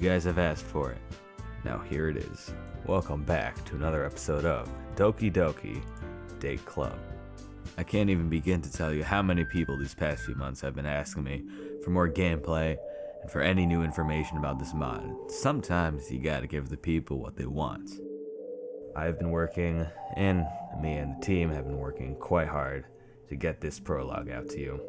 guys have asked for it. Now here it is. Welcome back to another episode of Doki Doki Literature Club. I can't even begin to tell you how many people these past few months have been asking me for more gameplay and for any new information about this mod. Sometimes you gotta give the people what they want. I've been working, and me and the team have been working quite hard to get this prologue out to you.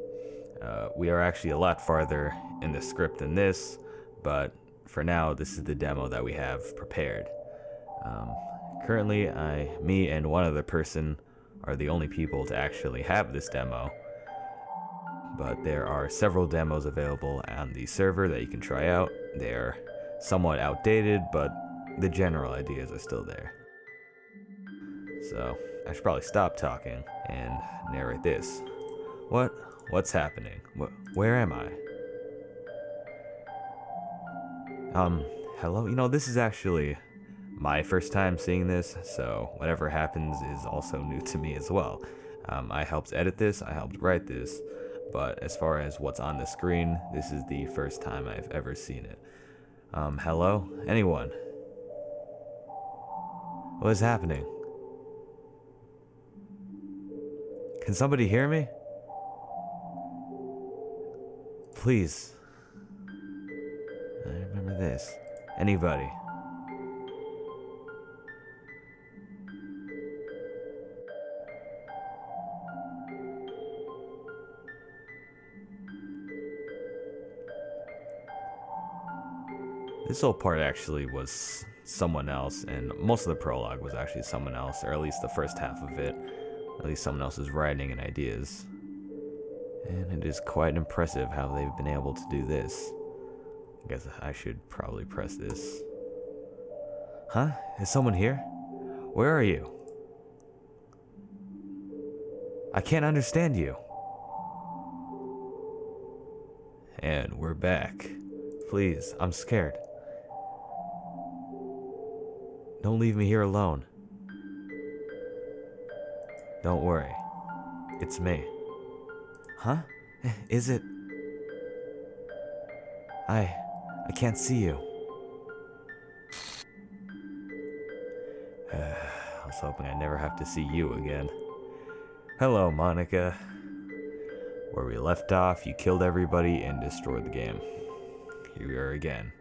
We are actually a lot farther in the script than this, but for now, this is the demo that we have prepared. Currently, me and one other person are the only people to actually have this demo, but there are several demos available on the server that you can try out. They're somewhat outdated, but the general ideas are still there. So, I should probably stop talking and narrate this. What's happening? Where am I? Hello? You know, this is actually my first time seeing this, so whatever happens is also new to me as well. I helped edit this, I helped write this, but as far as what's on the screen, this is the first time I've ever seen it. Hello? Anyone? What is happening? Can somebody hear me? Please. I remember this. Anybody? This whole part actually was someone else, and most of the prologue was actually someone else, or at least the first half of it. At least someone else's writing and ideas. And it is quite impressive how they've been able to do this. I guess I should probably press this. Huh? Is someone here? Where are you? I can't understand you. And we're back. Please, I'm scared. Don't leave me here alone. Don't worry. It's me. Huh? Is it? I can't see you. I was hoping I'd never have to see you again. Hello, Monica. Where we left off, you killed everybody and destroyed the game. Here we are again.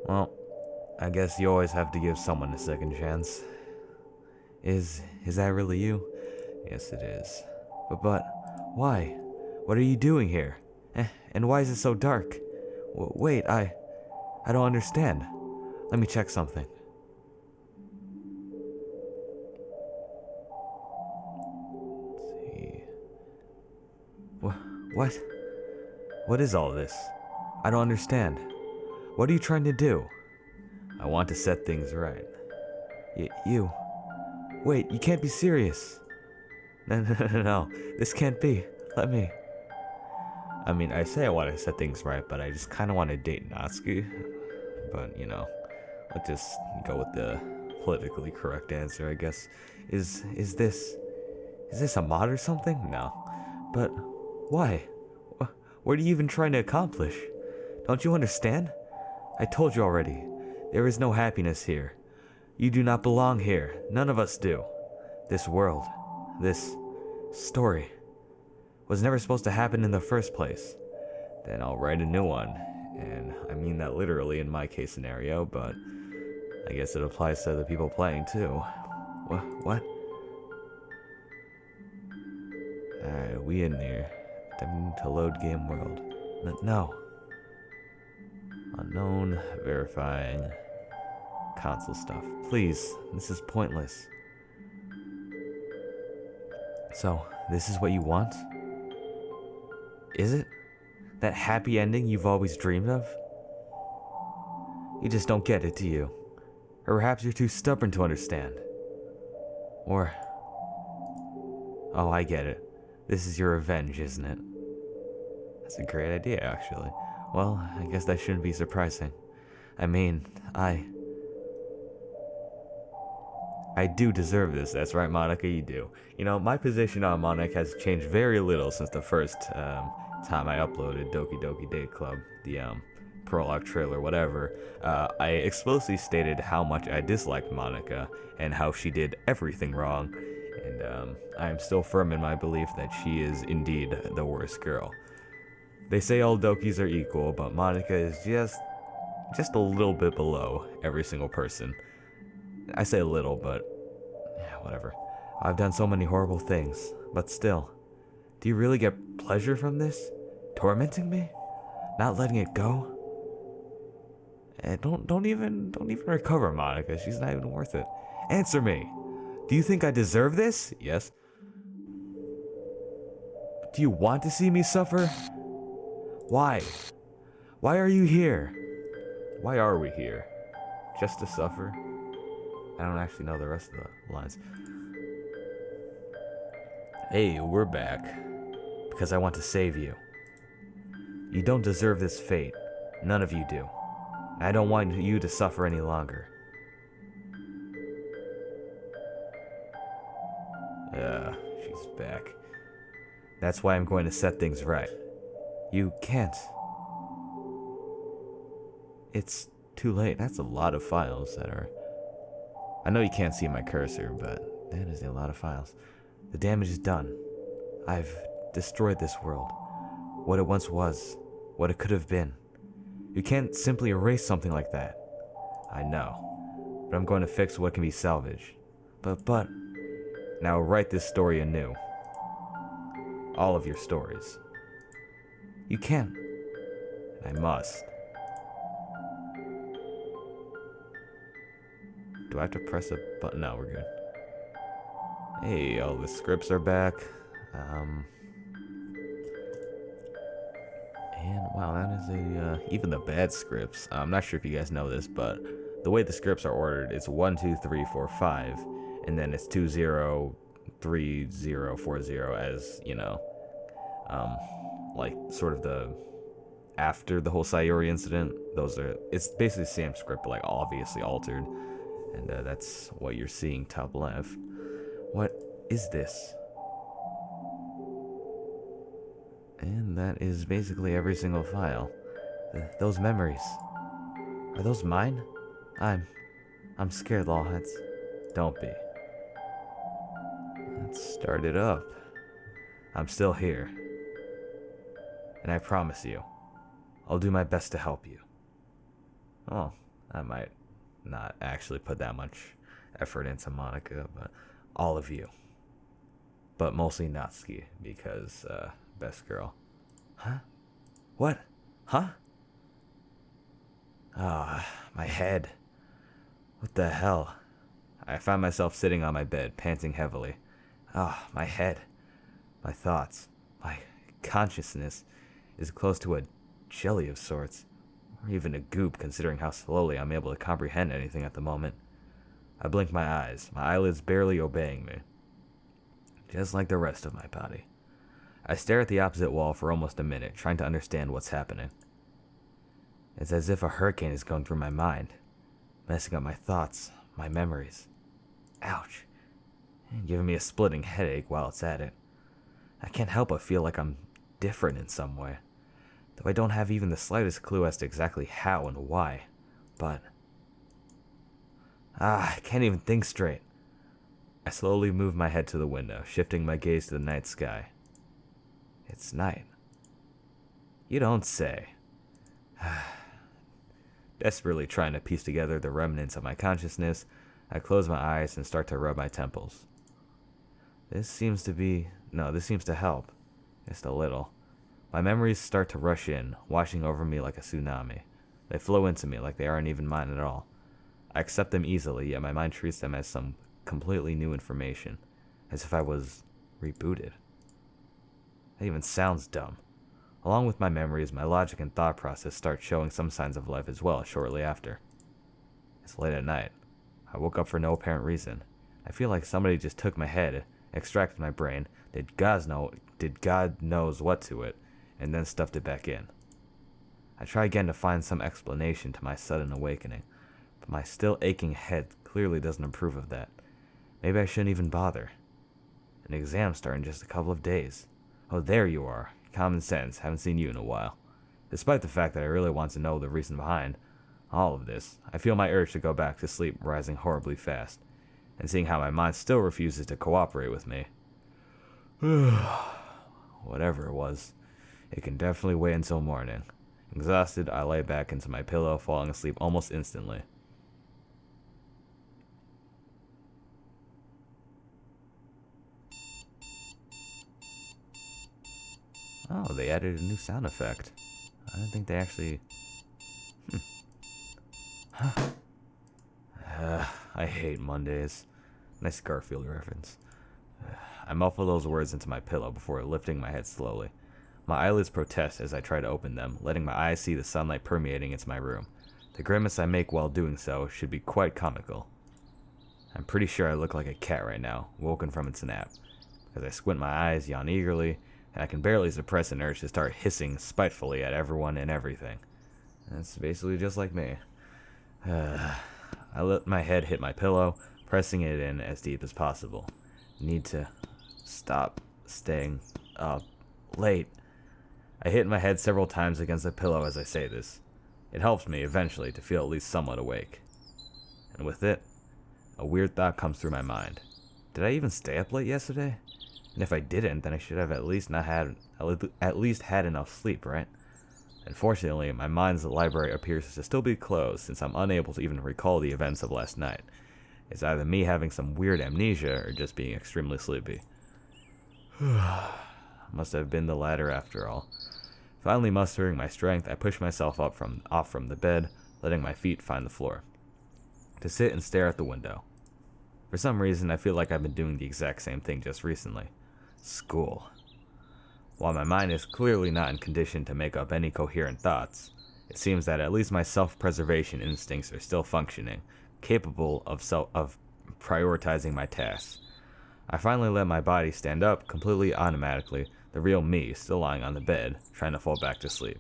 Well, I guess you always have to give someone a second chance. Is that really you? Yes, it is. But why? What are you doing here? And why is it so dark? Wait, I don't understand. Let me check something. Let's see. What? What is all this? I don't understand. What are you trying to do? I want to set things right. You. Wait, you can't be serious. No, this can't be. Let me. I mean, I say I want to set things right, but I just kind of want to date Natsuki. But, you know, let's just go with the politically correct answer, I guess. Is this a mod or something? No. But why? What are you even trying to accomplish? Don't you understand? I told you already. There is no happiness here. You do not belong here. None of us do. This world, this story, was never supposed to happen in the first place. Then I'll write a new one. And I mean that literally in my case scenario, but I guess it applies to the people playing too. What? Alright, we in here. Attempting to load game world. No. Unknown, verifying. Console stuff. Please, this is pointless. So, this is what you want? Is it? That happy ending you've always dreamed of? You just don't get it, do you? Or perhaps you're too stubborn to understand. Or... Oh, I get it. This is your revenge, isn't it? That's a great idea, actually. Well, I guess that shouldn't be surprising. I mean, I do deserve this. That's right, Monica, you do. You know, my position on Monica has changed very little since the first time I uploaded Doki Doki Literature Club, the prologue, trailer, whatever, I explicitly stated how much I disliked Monica and how she did everything wrong, and I am still firm in my belief that she is indeed the worst girl. They say all Dokis are equal, but Monica is just a little bit below every single person. I say a little, but yeah, whatever. I've done so many horrible things, but still, do you really get pleasure from this? Tormenting me? Not letting it go? And don't even recover, Monica. She's not even worth it. Answer me. Do you think I deserve this? Yes. Do you want to see me suffer? Why? Why are you here? Why are we here? Just to suffer? I don't actually know the rest of the lines. Hey, we're back. Because I want to save you. You don't deserve this fate. None of you do. I don't want you to suffer any longer. She's back. That's why I'm going to set things right. You can't. It's too late. That's a lot of files that are... I know you can't see my cursor, but that is a lot of files. The damage is done. I've destroyed this world. What it once was. What it could have been. You can't simply erase something like that. I know. But I'm going to fix what can be salvaged. But... Now write this story anew. All of your stories. You can. And I must. Do I have to press a button? No, we're good. Hey, all the scripts are back. And wow, that is even the bad scripts. I'm not sure if you guys know this, but the way the scripts are ordered, it's 1, 2, 3, 4, 5, and then it's 2, 0, 3, 0, 4, 0 as, you know, like sort of the after the whole Sayori incident. It's basically the same script, but like obviously altered, and that's what you're seeing top left. What is this? And that is basically every single file. Those memories. Are those mine? I'm scared, Lolhatz. Don't be. Let's start it up. I'm still here. And I promise you, I'll do my best to help you. Oh, I might not actually put that much effort into Monica, but all of you. But mostly Natsuki, because, best girl. Huh? What? Huh? Ah, my head. What the hell? I found myself sitting on my bed, panting heavily. Ah, my head. My thoughts. My consciousness is close to a jelly of sorts. Or even a goop, considering how slowly I'm able to comprehend anything at the moment. I blink my eyes, my eyelids barely obeying me. Just like the rest of my body. I stare at the opposite wall for almost a minute, trying to understand what's happening. It's as if a hurricane is going through my mind, messing up my thoughts, my memories. Ouch. And giving me a splitting headache while it's at it. I can't help but feel like I'm different in some way, though I don't have even the slightest clue as to exactly how and why. But... I can't even think straight. I slowly move my head to the window, shifting my gaze to the night sky. It's night. You don't say. Desperately trying to piece together the remnants of my consciousness, I close my eyes and start to rub my temples. This seems to help. Just a little. My memories start to rush in, washing over me like a tsunami. They flow into me like they aren't even mine at all. I accept them easily, yet my mind treats them as some completely new information, as if I was rebooted. That even sounds dumb. Along with my memories, my logic and thought process start showing some signs of life as well shortly after. It's late at night. I woke up for no apparent reason. I feel like somebody just took my head, extracted my brain, did God knows what to it, and then stuffed it back in. I try again to find some explanation to my sudden awakening, but my still aching head clearly doesn't approve of that. Maybe I shouldn't even bother. An exam starts in just a couple of days. Oh, there you are. Common sense. Haven't seen you in a while. Despite the fact that I really want to know the reason behind all of this, I feel my urge to go back to sleep rising horribly fast, and seeing how my mind still refuses to cooperate with me. Whatever it was, it can definitely wait until morning. Exhausted, I lay back into my pillow, falling asleep almost instantly. Oh, they added a new sound effect. I didn't think they actually... I hate Mondays. Nice Garfield reference. I muffle those words into my pillow before lifting my head slowly. My eyelids protest as I try to open them, letting my eyes see the sunlight permeating into my room. The grimace I make while doing so should be quite comical. I'm pretty sure I look like a cat right now, woken from its nap. As I squint my eyes, yawn eagerly, and I can barely suppress an urge to start hissing spitefully at everyone and everything. That's basically just like me. I let my head hit my pillow, pressing it in as deep as possible. Need to stop staying up late. I hit my head several times against the pillow as I say this. It helps me eventually to feel at least somewhat awake. And with it, a weird thought comes through my mind. Did I even stay up late yesterday? And if I didn't, then I should have at least had enough sleep, right? Unfortunately, my mind's library appears to still be closed since I'm unable to even recall the events of last night. It's either me having some weird amnesia or just being extremely sleepy. Must have been the latter after all. Finally mustering my strength, I push myself off from the bed, letting my feet find the floor, to sit and stare at the window. For some reason, I feel like I've been doing the exact same thing just recently. School. While my mind is clearly not in condition to make up any coherent thoughts, it seems that at least my self-preservation instincts are still functioning, capable of prioritizing my tasks. I finally let my body stand up completely automatically, the real me still lying on the bed, trying to fall back to sleep.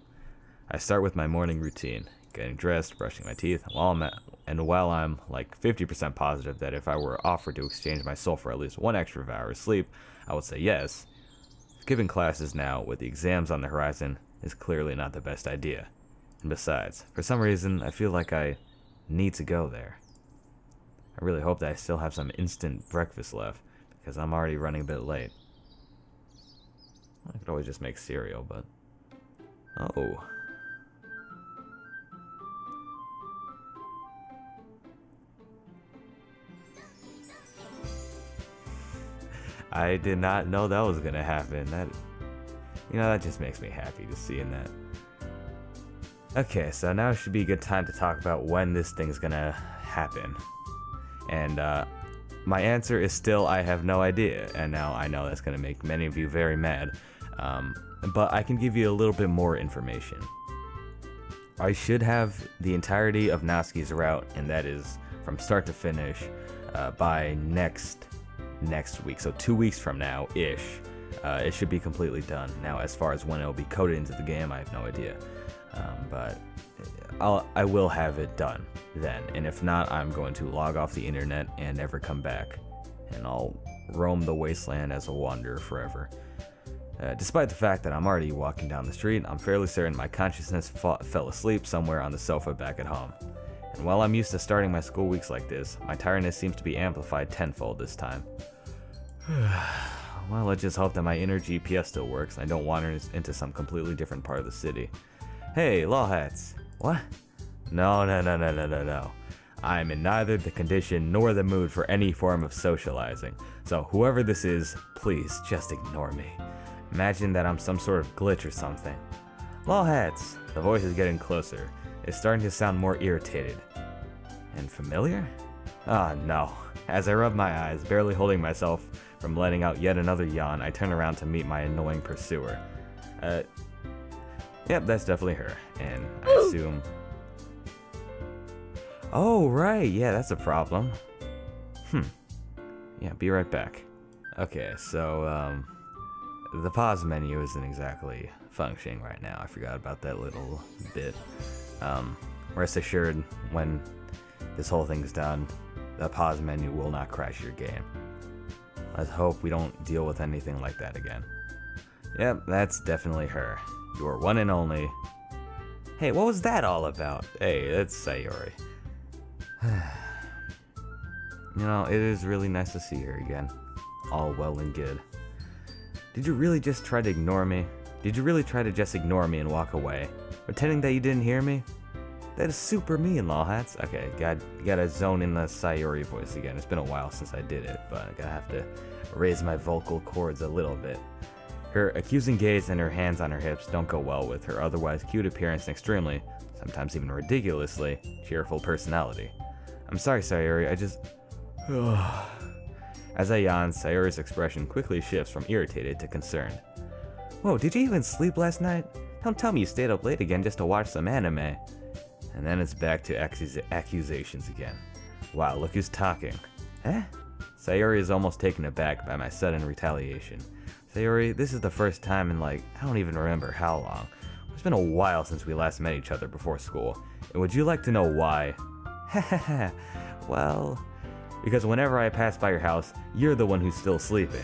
I start with my morning routine, getting dressed, brushing my teeth, while I'm like 50% positive that if I were offered to exchange my soul for at least one extra hour of sleep, I would say yes. Skipping classes now, with the exams on the horizon, is clearly not the best idea. And besides, for some reason, I feel like I need to go there. I really hope that I still have some instant breakfast left, because I'm already running a bit late. I could always just make cereal, but... Oh. I did not know that was gonna happen. That just makes me happy just seeing that. Okay, so now should be a good time to talk about when this thing's gonna happen. And my answer is still I have no idea. And now I know that's gonna make many of you very mad. But I can give you a little bit more information. I should have the entirety of Natsuki's route, and that is from start to finish, by next week. So 2 weeks from now ish, it should be completely done. Now, as far as when it'll be coded into the game, I have no idea. But I will have it done then. And if not, I'm going to log off the internet and never come back, and I'll roam the wasteland as a wanderer forever. Despite the fact that I'm already walking down the street, I'm fairly certain my consciousness fell asleep somewhere on the sofa back at home. And while I'm used to starting my school weeks like this, my tiredness seems to be amplified tenfold this time. Well, let's just hope that my inner GPS still works and I don't wander into some completely different part of the city. Hey, Lolhatz. What? No. I'm in neither the condition nor the mood for any form of socializing. So whoever this is, please just ignore me. Imagine that I'm some sort of glitch or something. Lolhatz. The voice is getting closer. It's starting to sound more irritated. And familiar? Ah, no. As I rub my eyes, barely holding myself from letting out yet another yawn, I turn around to meet my annoying pursuer. Yep, that's definitely her. And I assume... Oh, right. Yeah, that's a problem. Yeah, be right back. Okay, so, the pause menu isn't exactly functioning right now. I forgot about that little bit. Rest assured, when this whole thing's done, the pause menu will not crash your game. Let's hope we don't deal with anything like that again. Yep, that's definitely her. Your one and only Hey, what was that all about? Hey, that's Sayori. You know, it is really nice to see her again. All well and good. Did you really just try to ignore me? Did you really try to just ignore me and walk away? Pretending that you didn't hear me? That is super mean, Lolhatz. Okay, gotta zone in the Sayori voice again. It's been a while since I did it, but I gotta have to raise my vocal cords a little bit. Her accusing gaze and her hands on her hips don't go well with her otherwise cute appearance and extremely, sometimes even ridiculously, cheerful personality. I'm sorry, Sayori, I just... As I yawn, Sayori's expression quickly shifts from irritated to concerned. Whoa, did you even sleep last night? Don't tell me you stayed up late again just to watch some anime. And then it's back to accusations again. Wow, look who's talking. Eh? Sayori is almost taken aback by my sudden retaliation. Sayori, this is the first time in I don't even remember how long. It's been a while since we last met each other before school. And would you like to know why? Hahaha, well... Because whenever I pass by your house, you're the one who's still sleeping.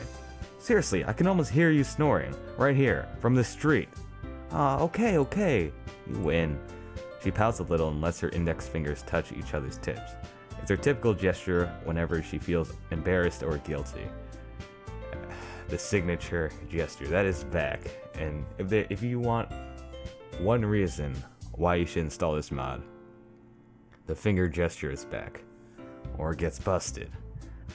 Seriously, I can almost hear you snoring, right here, from the street. Okay, you win. She pouts a little and lets her index fingers touch each other's tips. It's her typical gesture whenever she feels embarrassed or guilty. The signature gesture, that is back. And if you want one reason why you should install this mod, the finger gesture is back. Or gets busted.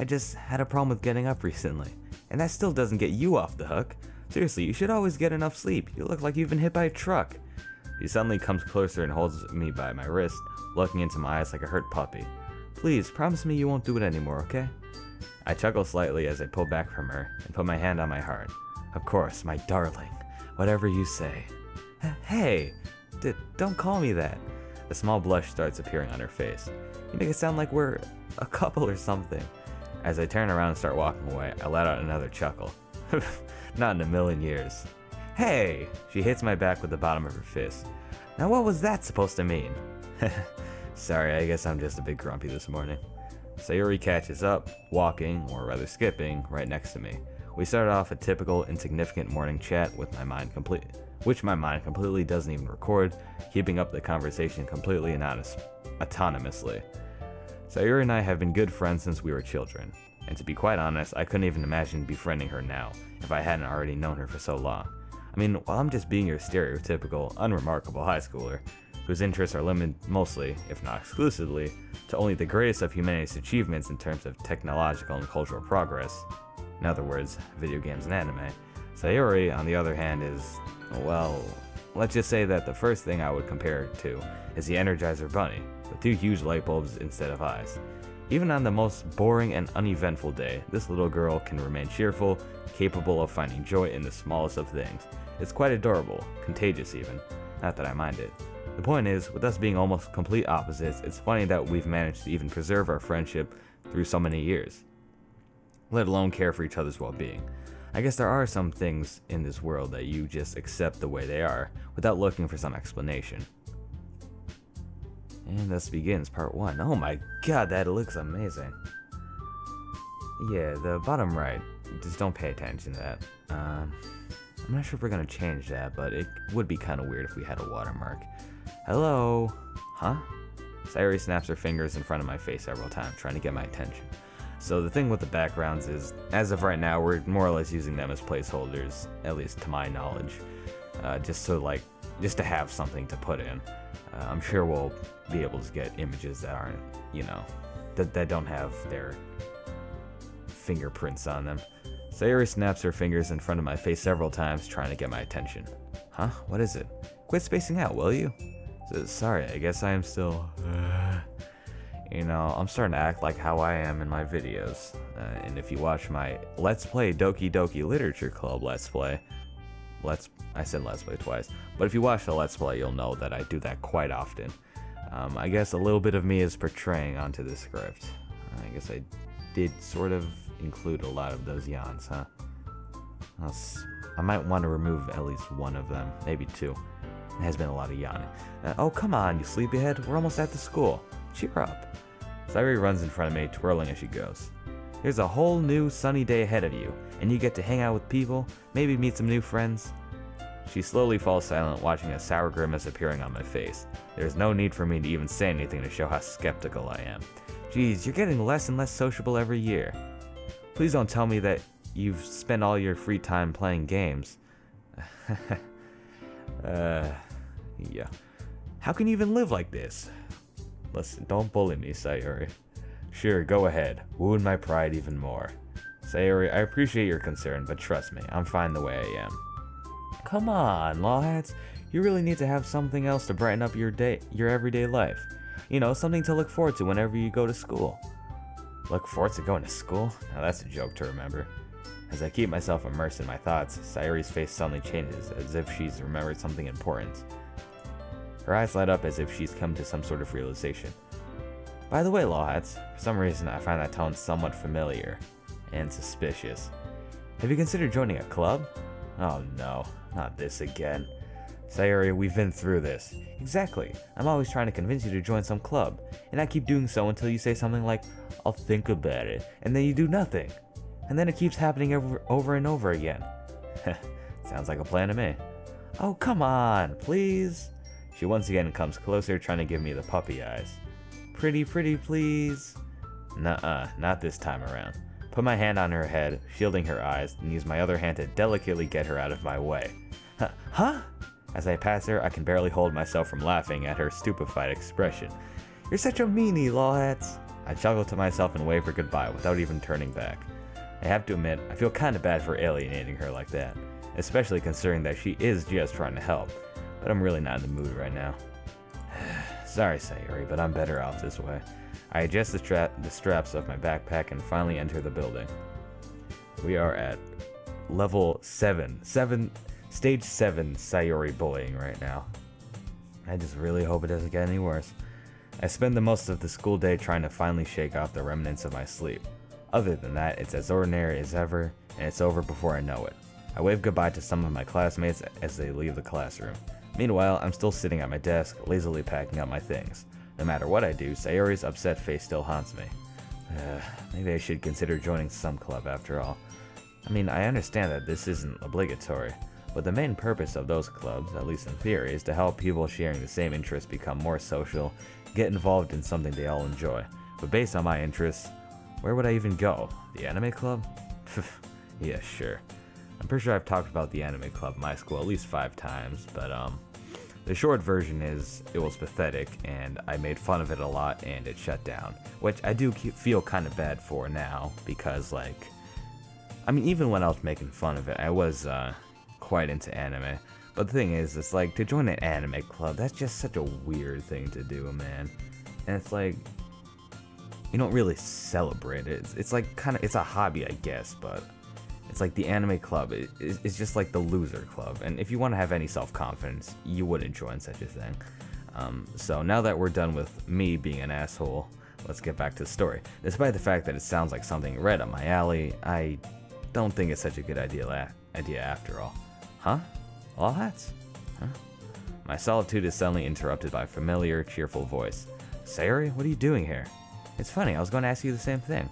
I just had a problem with getting up recently, and that still doesn't get you off the hook. Seriously, you should always get enough sleep. You look like you've been hit by a truck. She suddenly comes closer and holds me by my wrist, looking into my eyes like a hurt puppy. Please, promise me you won't do it anymore, okay? I chuckle slightly as I pull back from her and put my hand on my heart. Of course, my darling. Whatever you say. Hey, don't call me that. A small blush starts appearing on her face. You make it sound like we're a couple or something. As I turn around and start walking away, I let out another chuckle. Not in a million years. Hey! She hits my back with the bottom of her fist. Now what was that supposed to mean? Sorry, I guess I'm just a bit grumpy this morning. Sayori catches up, walking, or rather skipping, right next to me. We started off a typical insignificant morning chat which my mind completely doesn't even record, keeping up the conversation completely autonomously. Sayori and I have been good friends since we were children, and to be quite honest, I couldn't even imagine befriending her now, if I hadn't already known her for so long. I mean, while I'm just being your stereotypical, unremarkable high schooler, whose interests are limited mostly, if not exclusively, to only the greatest of humanity's achievements in terms of technological and cultural progress, in other words, video games and anime, Sayori, on the other hand, is, well, let's just say that the first thing I would compare it to is the Energizer Bunny, with 2 huge light bulbs instead of eyes. Even on the most boring and uneventful day, this little girl can remain cheerful, capable of finding joy in the smallest of things. It's quite adorable, contagious even, not that I mind it. The point is, with us being almost complete opposites, it's funny that we've managed to even preserve our friendship through so many years, let alone care for each other's well-being. I guess there are some things in this world that you just accept the way they are, without looking for some explanation. And thus begins part 1. Oh my god, that looks amazing. Yeah, the bottom right, just don't pay attention to that. I'm not sure if we're gonna change that, but it would be kind of weird if we had a watermark. Hello? Huh? Sayori snaps her fingers in front of my face several times, trying to get my attention. So the thing with the backgrounds is, as of right now, we're more or less using them as placeholders, at least to my knowledge, just to have something to put in. I'm sure we'll be able to get images that aren't, that don't have their fingerprints on them. Sayori snaps her fingers in front of my face several times, trying to get my attention. Huh? What is it? Quit spacing out, will you? Sorry, I guess I am still... I'm starting to act like how I am in my videos. And if you watch my Let's Play Doki Doki Literature Club Let's Play, I said Let's Play twice, but if you watch the Let's Play, you'll know that I do that quite often. I guess a little bit of me is portraying onto the script. I guess I did sort of include a lot of those yawns, huh? I might want to remove at least one of them, maybe 2. It has been a lot of yawning. Oh, come on, you sleepyhead. We're almost at the school. Cheer up. Sayori runs in front of me, twirling as she goes. There's a whole new sunny day ahead of you, and you get to hang out with people, maybe meet some new friends. She slowly falls silent, watching a sour grimace appearing on my face. There's no need for me to even say anything to show how skeptical I am. Geez, you're getting less and less sociable every year. Please don't tell me that you've spent all your free time playing games. Yeah. How can you even live like this? Listen, don't bully me, Sayori. Sure, go ahead. Wound my pride even more. Sayori, I appreciate your concern, but trust me, I'm fine the way I am. Come on, Lolhatz. You really need to have something else to brighten up your everyday life. You know, something to look forward to whenever you go to school. Look forward to going to school? Now that's a joke to remember. As I keep myself immersed in my thoughts, Sayori's face suddenly changes, as if she's remembered something important. Her eyes light up as if she's come to some sort of realization. By the way, Lolhatz, for some reason I find that tone somewhat familiar and suspicious. Have you considered joining a club? Oh no, not this again. Sayori, we've been through this. Exactly. I'm always trying to convince you to join some club, and I keep doing so until you say something like, I'll think about it, and then you do nothing. And then it keeps happening over and over again. Sounds like a plan to me. Oh, come on, please. She once again comes closer, trying to give me the puppy eyes. Pretty, please. Nuh-uh, not this time around. Put my hand on her head, shielding her eyes, and use my other hand to delicately get her out of my way. Huh? As I pass her, I can barely hold myself from laughing at her stupefied expression. You're such a meanie, Lolhatz. I chuckle to myself and wave her goodbye without even turning back. I have to admit, I feel kinda bad for alienating her like that, especially considering that she is just trying to help, but I'm really not in the mood right now. Sorry, Sayori, but I'm better off this way. I adjust the straps of my backpack and finally enter the building. We are at level 7. Stage 7 Sayori bullying right now. I just really hope it doesn't get any worse. I spend the most of the school day trying to finally shake off the remnants of my sleep. Other than that, it's as ordinary as ever, and it's over before I know it. I wave goodbye to some of my classmates as they leave the classroom. Meanwhile, I'm still sitting at my desk, lazily packing up my things. No matter what I do, Sayori's upset face still haunts me. Maybe I should consider joining some club after all. I mean, I understand that this isn't obligatory, but the main purpose of those clubs, at least in theory, is to help people sharing the same interests become more social, get involved in something they all enjoy. But based on my interests, where would I even go? The anime club? Yeah, sure. I'm pretty sure I've talked about the anime club in my school at least 5 times, but the short version is it was pathetic and I made fun of it a lot and it shut down, which I do feel kind of bad for now because even when I was making fun of it, I was quite into anime. But the thing is, it's like, to join an anime club, that's just such a weird thing to do, man. And it's like, you don't really celebrate it. It's like it's a hobby, I guess, but it's like the anime club it's just like the loser club. And if you want to have any self-confidence, you wouldn't join such a thing. So now that we're done with me being an asshole, let's get back to the story. Despite the fact that it sounds like something right up my alley, I don't think it's such a good idea after all. Huh? Lolhatz? Huh? My solitude is suddenly interrupted by a familiar, cheerful voice. Sayori, what are you doing here? It's funny, I was going to ask you the same thing.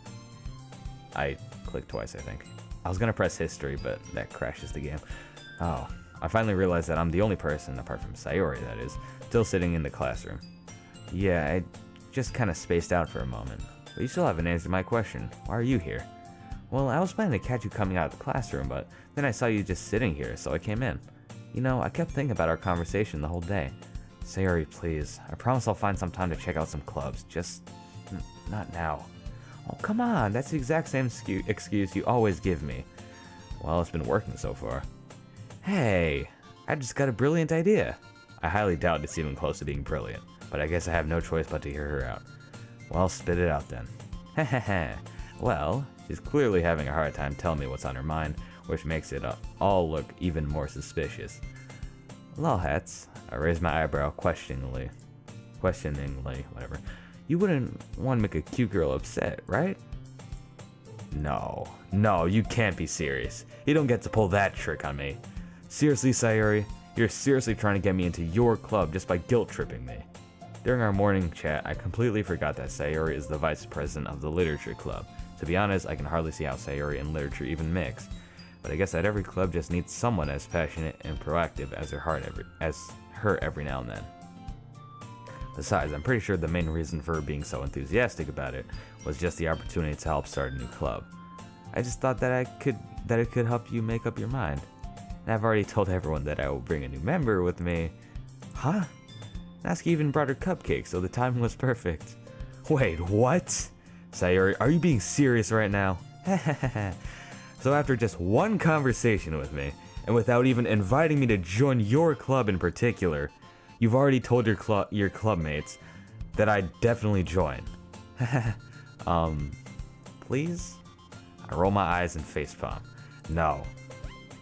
I clicked twice, I think. I was going to press history, but that crashes the game. Oh, I finally realized that I'm the only person, apart from Sayori that is, still sitting in the classroom. Yeah, I just kind of spaced out for a moment. But you still haven't answered my question. Why are you here? Well, I was planning to catch you coming out of the classroom, but then I saw you just sitting here, so I came in. You know, I kept thinking about our conversation the whole day. Sayori, please. I promise I'll find some time to check out some clubs. Just not now. Oh, come on. That's the exact same excuse you always give me. Well, it's been working so far. Hey, I just got a brilliant idea. I highly doubt it's even close to being brilliant, but I guess I have no choice but to hear her out. Well, spit it out then. Heh. Well, she's clearly having a hard time telling me what's on her mind, which makes it all look even more suspicious. Lolhatz, I raised my eyebrow questioningly, whatever. You wouldn't want to make a cute girl upset, right? No, you can't be serious. You don't get to pull that trick on me. Seriously, Sayori, you're seriously trying to get me into your club just by guilt-tripping me. During our morning chat, I completely forgot that Sayori is the vice president of the literature club. To be honest, I can hardly see how Sayori and literature even mix. but I guess that every club just needs someone as passionate and proactive as her every now and then. Besides, I'm pretty sure the main reason for her being so enthusiastic about it was just the opportunity to help start a new club. I just thought that it could help you make up your mind. And I've already told everyone that I will bring a new member with me. Huh? Natsuki even brought her cupcakes, so the timing was perfect. Wait, what? Sayori, are you being serious right now? So after just one conversation with me, and without even inviting me to join your club in particular, you've already told your clubmates that I'd definitely join. Please? I roll my eyes and facepalm. No.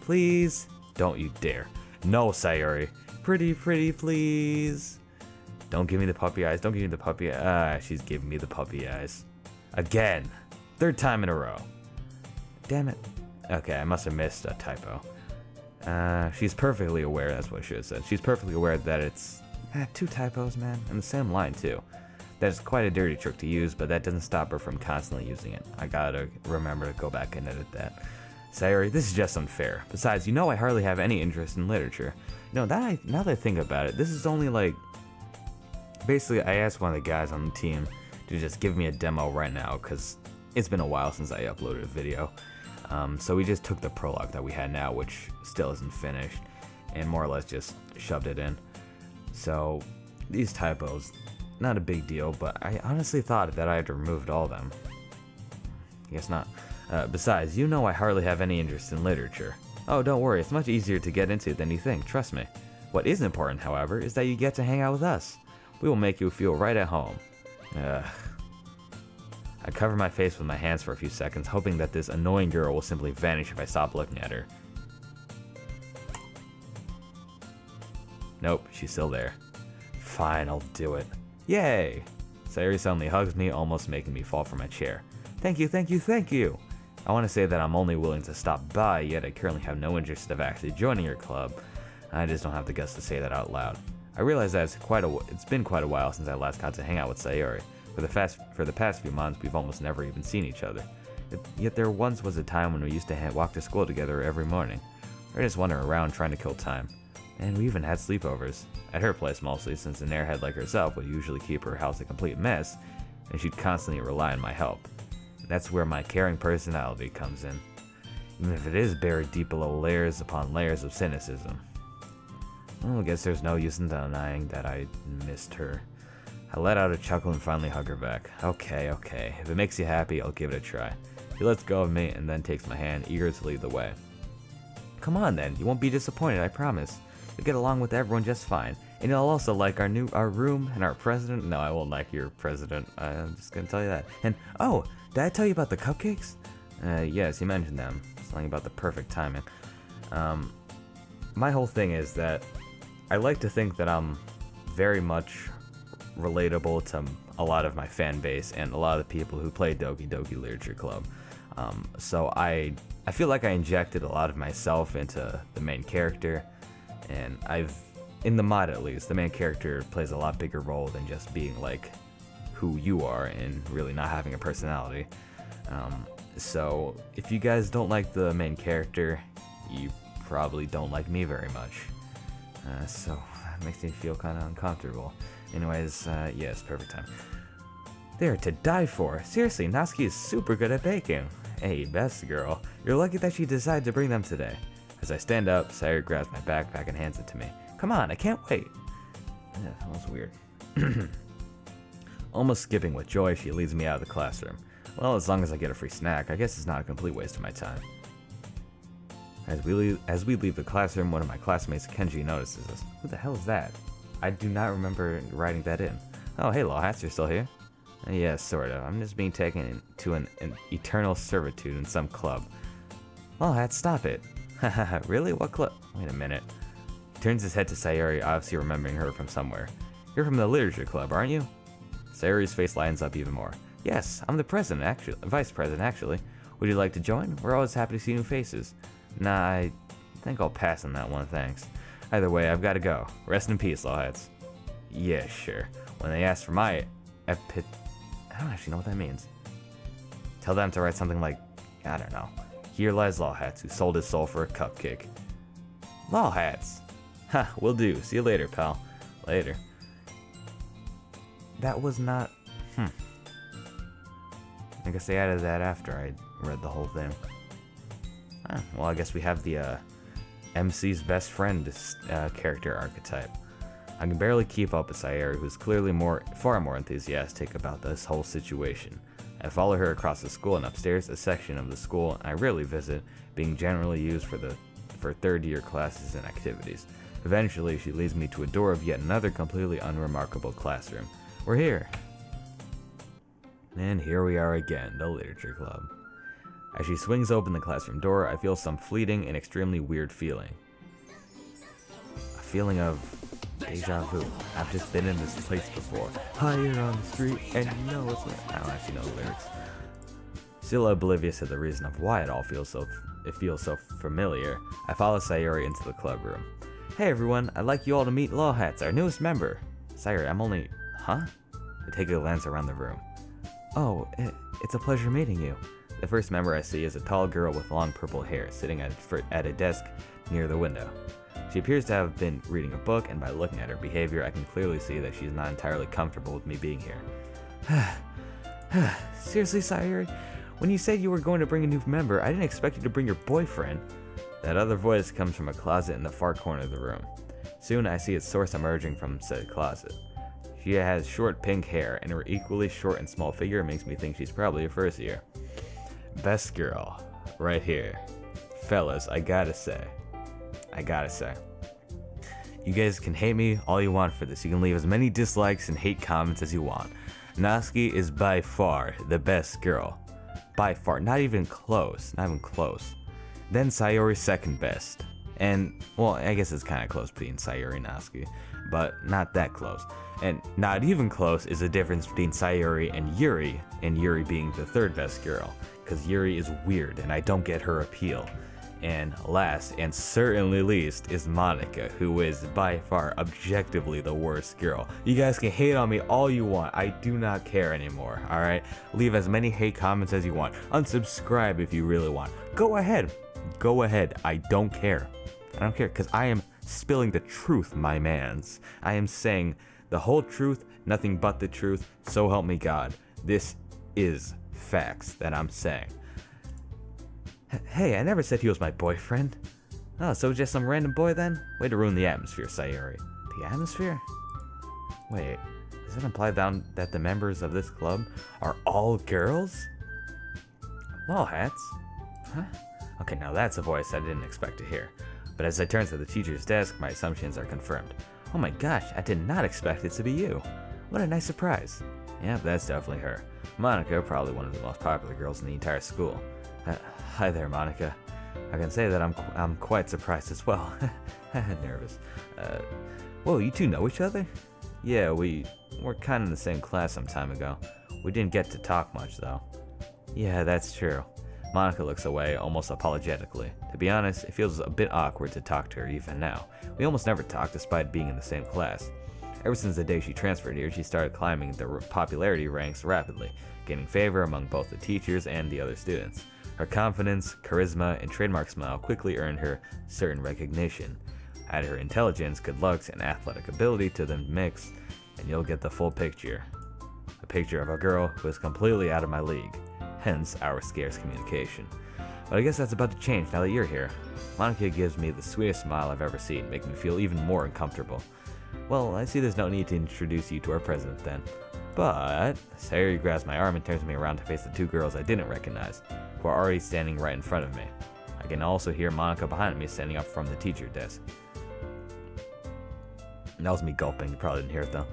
Please? Don't you dare. No, Sayori. Pretty, please. Don't give me the puppy eyes. Don't give me the puppy eyes. She's giving me the puppy eyes. Again. Third time in a row. Damn it. Okay, I must have missed a typo. She's perfectly aware, that's what I should have said. She's perfectly aware that it's 2 typos, man, and the same line, too. That's quite a dirty trick to use, but that doesn't stop her from constantly using it. I gotta remember to go back and edit that. Sayori, this is just unfair. Besides, you know I hardly have any interest in literature. Now that I think about it, this is only like... Basically, I asked one of the guys on the team to just give me a demo right now, because it's been a while since I uploaded a video. So we just took the prologue that we had now, which still isn't finished, and more or less just shoved it in. So these typos, not a big deal, but I honestly thought that I had removed all of them. I guess not. Besides, you know I hardly have any interest in literature. Oh, don't worry, it's much easier to get into than you think, trust me. What is important, however, is that you get to hang out with us. We will make you feel right at home. I cover my face with my hands for a few seconds, hoping that this annoying girl will simply vanish if I stop looking at her. Nope, she's still there. Fine, I'll do it. Yay! Sayori suddenly hugs me, almost making me fall from my chair. Thank you! I want to say that I'm only willing to stop by, yet I currently have no interest of actually joining your club. I just don't have the guts to say that out loud. I realize that it's been quite a while since I last got to hang out with Sayori. For the past few months, we've almost never even seen each other. Yet there once was a time when we used to walk to school together every morning. Or just wander around trying to kill time. And we even had sleepovers. At her place mostly, since an airhead like herself would usually keep her house a complete mess, and she'd constantly rely on my help. That's where my caring personality comes in. Even if it is buried deep below layers upon layers of cynicism. Well, I guess there's no use in denying that I missed her. I let out a chuckle and finally hug her back. Okay. If it makes you happy, I'll give it a try. He lets go of me and then takes my hand, eager to lead the way. Come on then, you won't be disappointed, I promise. You'll get along with everyone just fine. And you'll also like our room and our president. No, I won't like your president. I'm just gonna tell you that. And, oh, did I tell you about the cupcakes? Yes, you mentioned them. Something about the perfect timing. My whole thing is that I like to think that I'm very much relatable to a lot of my fan base and a lot of the people who play Doki Doki Literature Club. So I feel like I injected a lot of myself into the main character, and in the mod at least, the main character plays a lot bigger role than just being like who you are and really not having a personality. So if you guys don't like the main character, you probably don't like me very much. So that makes me feel kind of uncomfortable. Anyways, yes, perfect time. They're to die for. Seriously, Natsuki is super good at baking. Hey, best girl. You're lucky that she decided to bring them today. As I stand up, Sayori grabs my backpack and hands it to me. Come on, I can't wait. Yeah, that was weird. Almost skipping with joy, she leads me out of the classroom. Well, as long as I get a free snack, I guess it's not a complete waste of my time. As we leave the classroom, one of my classmates, Kenji, notices us. Who the hell is that? I do not remember writing that in. Oh, hey, Lolhatz, you're still here? Yes, sort of. I'm just being taken to an eternal servitude in some club. Lolhatz, stop it. Haha, really? What club? Wait a minute. He turns his head to Sayori, obviously remembering her from somewhere. You're from the Literature Club, aren't you? Sayori's face lightens up even more. Yes, I'm the vice president, actually. Would you like to join? We're always happy to see new faces. Nah, I think I'll pass on that one, thanks. Either way, I've got to go. Rest in peace, Lolhatz. Yeah, sure. When they ask for my I don't actually know what that means. Tell them to write something like, I don't know, Here lies Lolhatz, who sold his soul for a cupcake. Lolhatz! Ha, will do. See you later, pal. Later. That was not... I guess they added that after I read the whole thing. Well, I guess we have the MC's best friend character archetype. I can barely keep up with Sayori, who's clearly far more enthusiastic about this whole situation. I follow her across the school and upstairs, a section of the school I rarely visit, being generally used for third-year classes and activities. Eventually, she leads me to a door of yet another completely unremarkable classroom. We're here. And here we are again, the Literature Club. As she swings open the classroom door, I feel some fleeting and extremely weird feeling. A feeling of deja vu. I've just been in this place before. Higher on the street, and you know it's not. I don't actually know the lyrics. Still oblivious of the reason of why it all feels so familiar, I follow Sayori into the clubroom. Hey everyone, I'd like you all to meet Lolhatz, our newest member. Sayori, I'm only... Huh? I take a glance around the room. Oh, it's a pleasure meeting you. The first member I see is a tall girl with long purple hair, sitting at a desk near the window. She appears to have been reading a book, and by looking at her behavior, I can clearly see that she's not entirely comfortable with me being here. Seriously, Sayori? When you said you were going to bring a new member, I didn't expect you to bring your boyfriend. That other voice comes from a closet in the far corner of the room. Soon I see its source emerging from said closet. She has short pink hair, and her equally short and small figure makes me think she's probably a first year. Best girl, right here. Fellas, I gotta say. You guys can hate me all you want for this. You can leave as many dislikes and hate comments as you want. Natsuki is by far the best girl. By far, not even close. Then Sayori's second best. And, well, I guess it's kind of close between Sayori and Natsuki, but not that close. And not even close is the difference between Sayori and Yuri being the third best girl, because Yuri is weird and I don't get her appeal. And last, and certainly least, is Monica, who is by far objectively the worst girl. You guys can hate on me all you want, I do not care anymore, alright? Leave as many hate comments as you want. Unsubscribe if you really want. Go ahead, I don't care. Because I am spilling the truth, my mans. I am saying the whole truth, nothing but the truth, so help me God. This is facts that I'm saying. Hey, I never said he was my boyfriend. Oh, so just some random boy then? Way to ruin the atmosphere, Sayori. The atmosphere? Wait, does it imply that the members of this club are all girls? Lolhatz? Huh? Okay, now that's a voice I didn't expect to hear. But as I turn to the teacher's desk, my assumptions are confirmed. Oh my gosh, I did not expect it to be you. What a nice surprise. Yep, that's definitely her. Monica, probably one of the most popular girls in the entire school. Hi there, Monica. I can say that I'm quite surprised as well. Nervous. Whoa, you two know each other? Yeah, we were kind of in the same class some time ago. We didn't get to talk much, though. Yeah, that's true. Monica looks away, almost apologetically. To be honest, it feels a bit awkward to talk to her even now. We almost never talk despite being in the same class. Ever since the day she transferred here, she started climbing the popularity ranks rapidly, gaining favor among both the teachers and the other students. Her confidence, charisma, and trademark smile quickly earned her certain recognition. Add her intelligence, good looks, and athletic ability to the mix, and you'll get the full picture. A picture of a girl who is completely out of my league. Hence our scarce communication. But I guess that's about to change now that you're here. Monica gives me the sweetest smile I've ever seen, making me feel even more uncomfortable. Well, I see there's no need to introduce you to our president then. But Sayori grabs my arm and turns me around to face the two girls I didn't recognize, who are already standing right in front of me. I can also hear Monica behind me standing up from the teacher desk. That was me gulping, you probably didn't hear it though.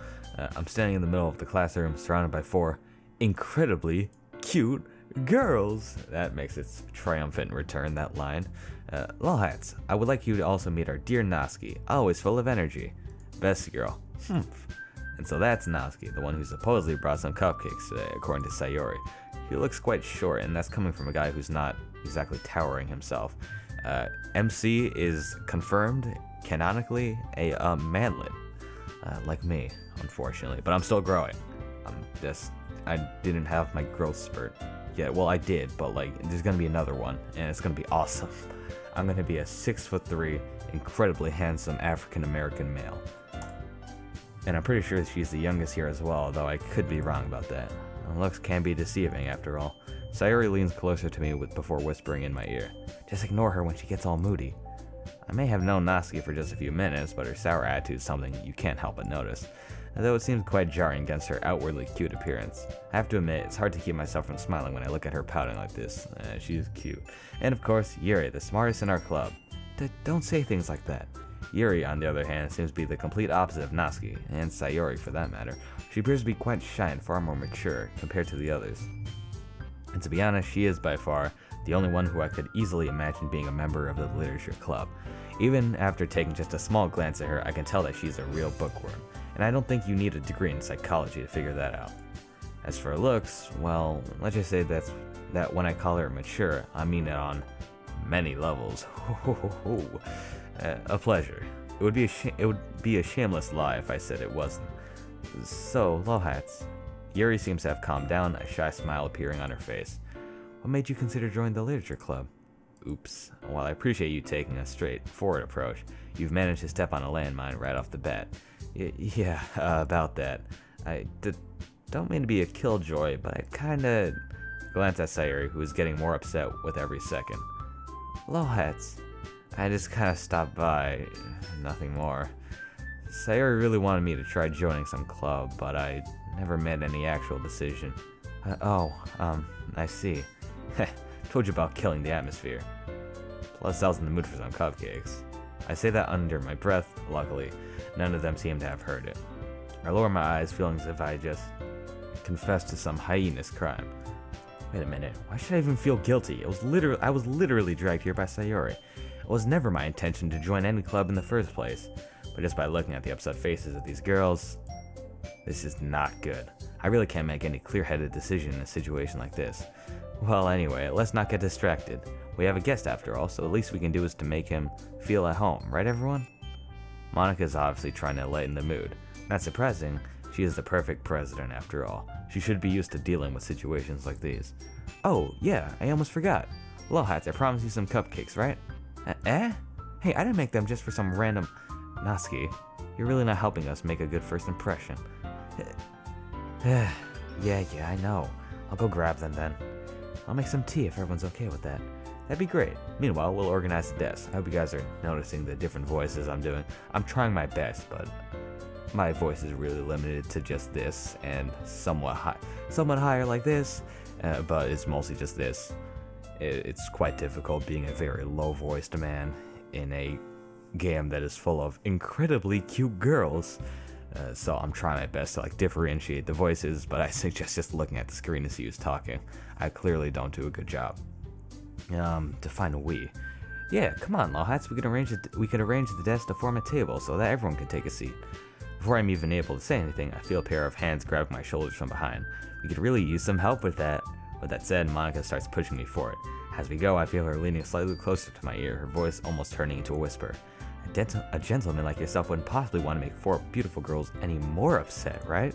I'm standing in the middle of the classroom, surrounded by 4 incredibly cute girls. That makes its triumphant return, that line. Lolhatz, I would like you to also meet our dear Natsuki, always full of energy. Best girl. And so that's Natsuki, the one who supposedly brought some cupcakes today, according to Sayori. He looks quite short, and that's coming from a guy who's not exactly towering himself. MC is confirmed, canonically, a manlet. Like me, unfortunately. But I'm still growing. I didn't have my growth spurt. yet. Well, I did, but like, there's gonna be another one, and it's gonna be awesome. I'm gonna be a 6'3", incredibly handsome African-American male. And I'm pretty sure she's the youngest here as well, though I could be wrong about that. Looks can be deceiving, after all. Sayori leans closer to me before whispering in my ear. Just ignore her when she gets all moody. I may have known Natsuki for just a few minutes, but her sour attitude is something you can't help but notice, though it seems quite jarring against her outwardly cute appearance. I have to admit, it's hard to keep myself from smiling when I look at her pouting like this. She's cute. And of course, Yuri, the smartest in our club. Don't say things like that. Yuri, on the other hand, seems to be the complete opposite of Natsuki, and Sayori for that matter. She appears to be quite shy and far more mature compared to the others. And to be honest, she is by far the only one who I could easily imagine being a member of the literature club. Even after taking just a small glance at her, I can tell that she's a real bookworm, and I don't think you need a degree in psychology to figure that out. As for looks, well, let's just say that when I call her mature, I mean it on many levels. A pleasure. It would be a shameless lie if I said it wasn't. So, Lolhatz. Yuri seems to have calmed down, a shy smile appearing on her face. What made you consider joining the literature club? Oops. While I appreciate you taking a straightforward approach, you've managed to step on a landmine right off the bat. Yeah, about that. I don't mean to be a killjoy, but I kinda glanced at Sayori, who was getting more upset with every second. Lolhatz. I just kinda stopped by, nothing more. Sayori really wanted me to try joining some club, but I never made any actual decision. I see. Told you about killing the atmosphere. Plus, I was in the mood for some cupcakes. I say that under my breath. Luckily, none of them seem to have heard it. I lower my eyes, feeling as if I just confessed to some heinous crime. Wait a minute, why should I even feel guilty? I was literally dragged here by Sayori. It was never my intention to join any club in the first place, but just by looking at the upset faces of these girls, this is not good. I really can't make any clear-headed decision in a situation like this. Well, anyway, let's not get distracted. We have a guest after all, so the least we can do is to make him feel at home, right everyone? Monica is obviously trying to lighten the mood. Not surprising, she is the perfect president after all. She should be used to dealing with situations like these. Oh, yeah, I almost forgot. Lolhatz, I promised you some cupcakes, right? Eh? Hey, I didn't make them just for some random... Natsuki, you're really not helping us make a good first impression. Yeah, I know. I'll go grab them then. I'll make some tea if everyone's okay with that. That'd be great. Meanwhile, we'll organize the desk. I hope you guys are noticing the different voices I'm doing. I'm trying my best, but my voice is really limited to just this and somewhat higher like this, but it's mostly just this. It's quite difficult being a very low-voiced man in a game that is full of incredibly cute girls. So I'm trying my best to differentiate the voices, but I suggest just looking at the screen to see who's talking. I clearly don't do a good job. Define we. Yeah, come on, Lolhatz. We could arrange the desk to form a table so that everyone can take a seat. Before I'm even able to say anything, I feel a pair of hands grab my shoulders from behind. We could really use some help with that. With that said, Monica starts pushing me forward. As we go, I feel her leaning slightly closer to my ear, her voice almost turning into a whisper. A gentleman like yourself wouldn't possibly want to make 4 beautiful girls any more upset, right?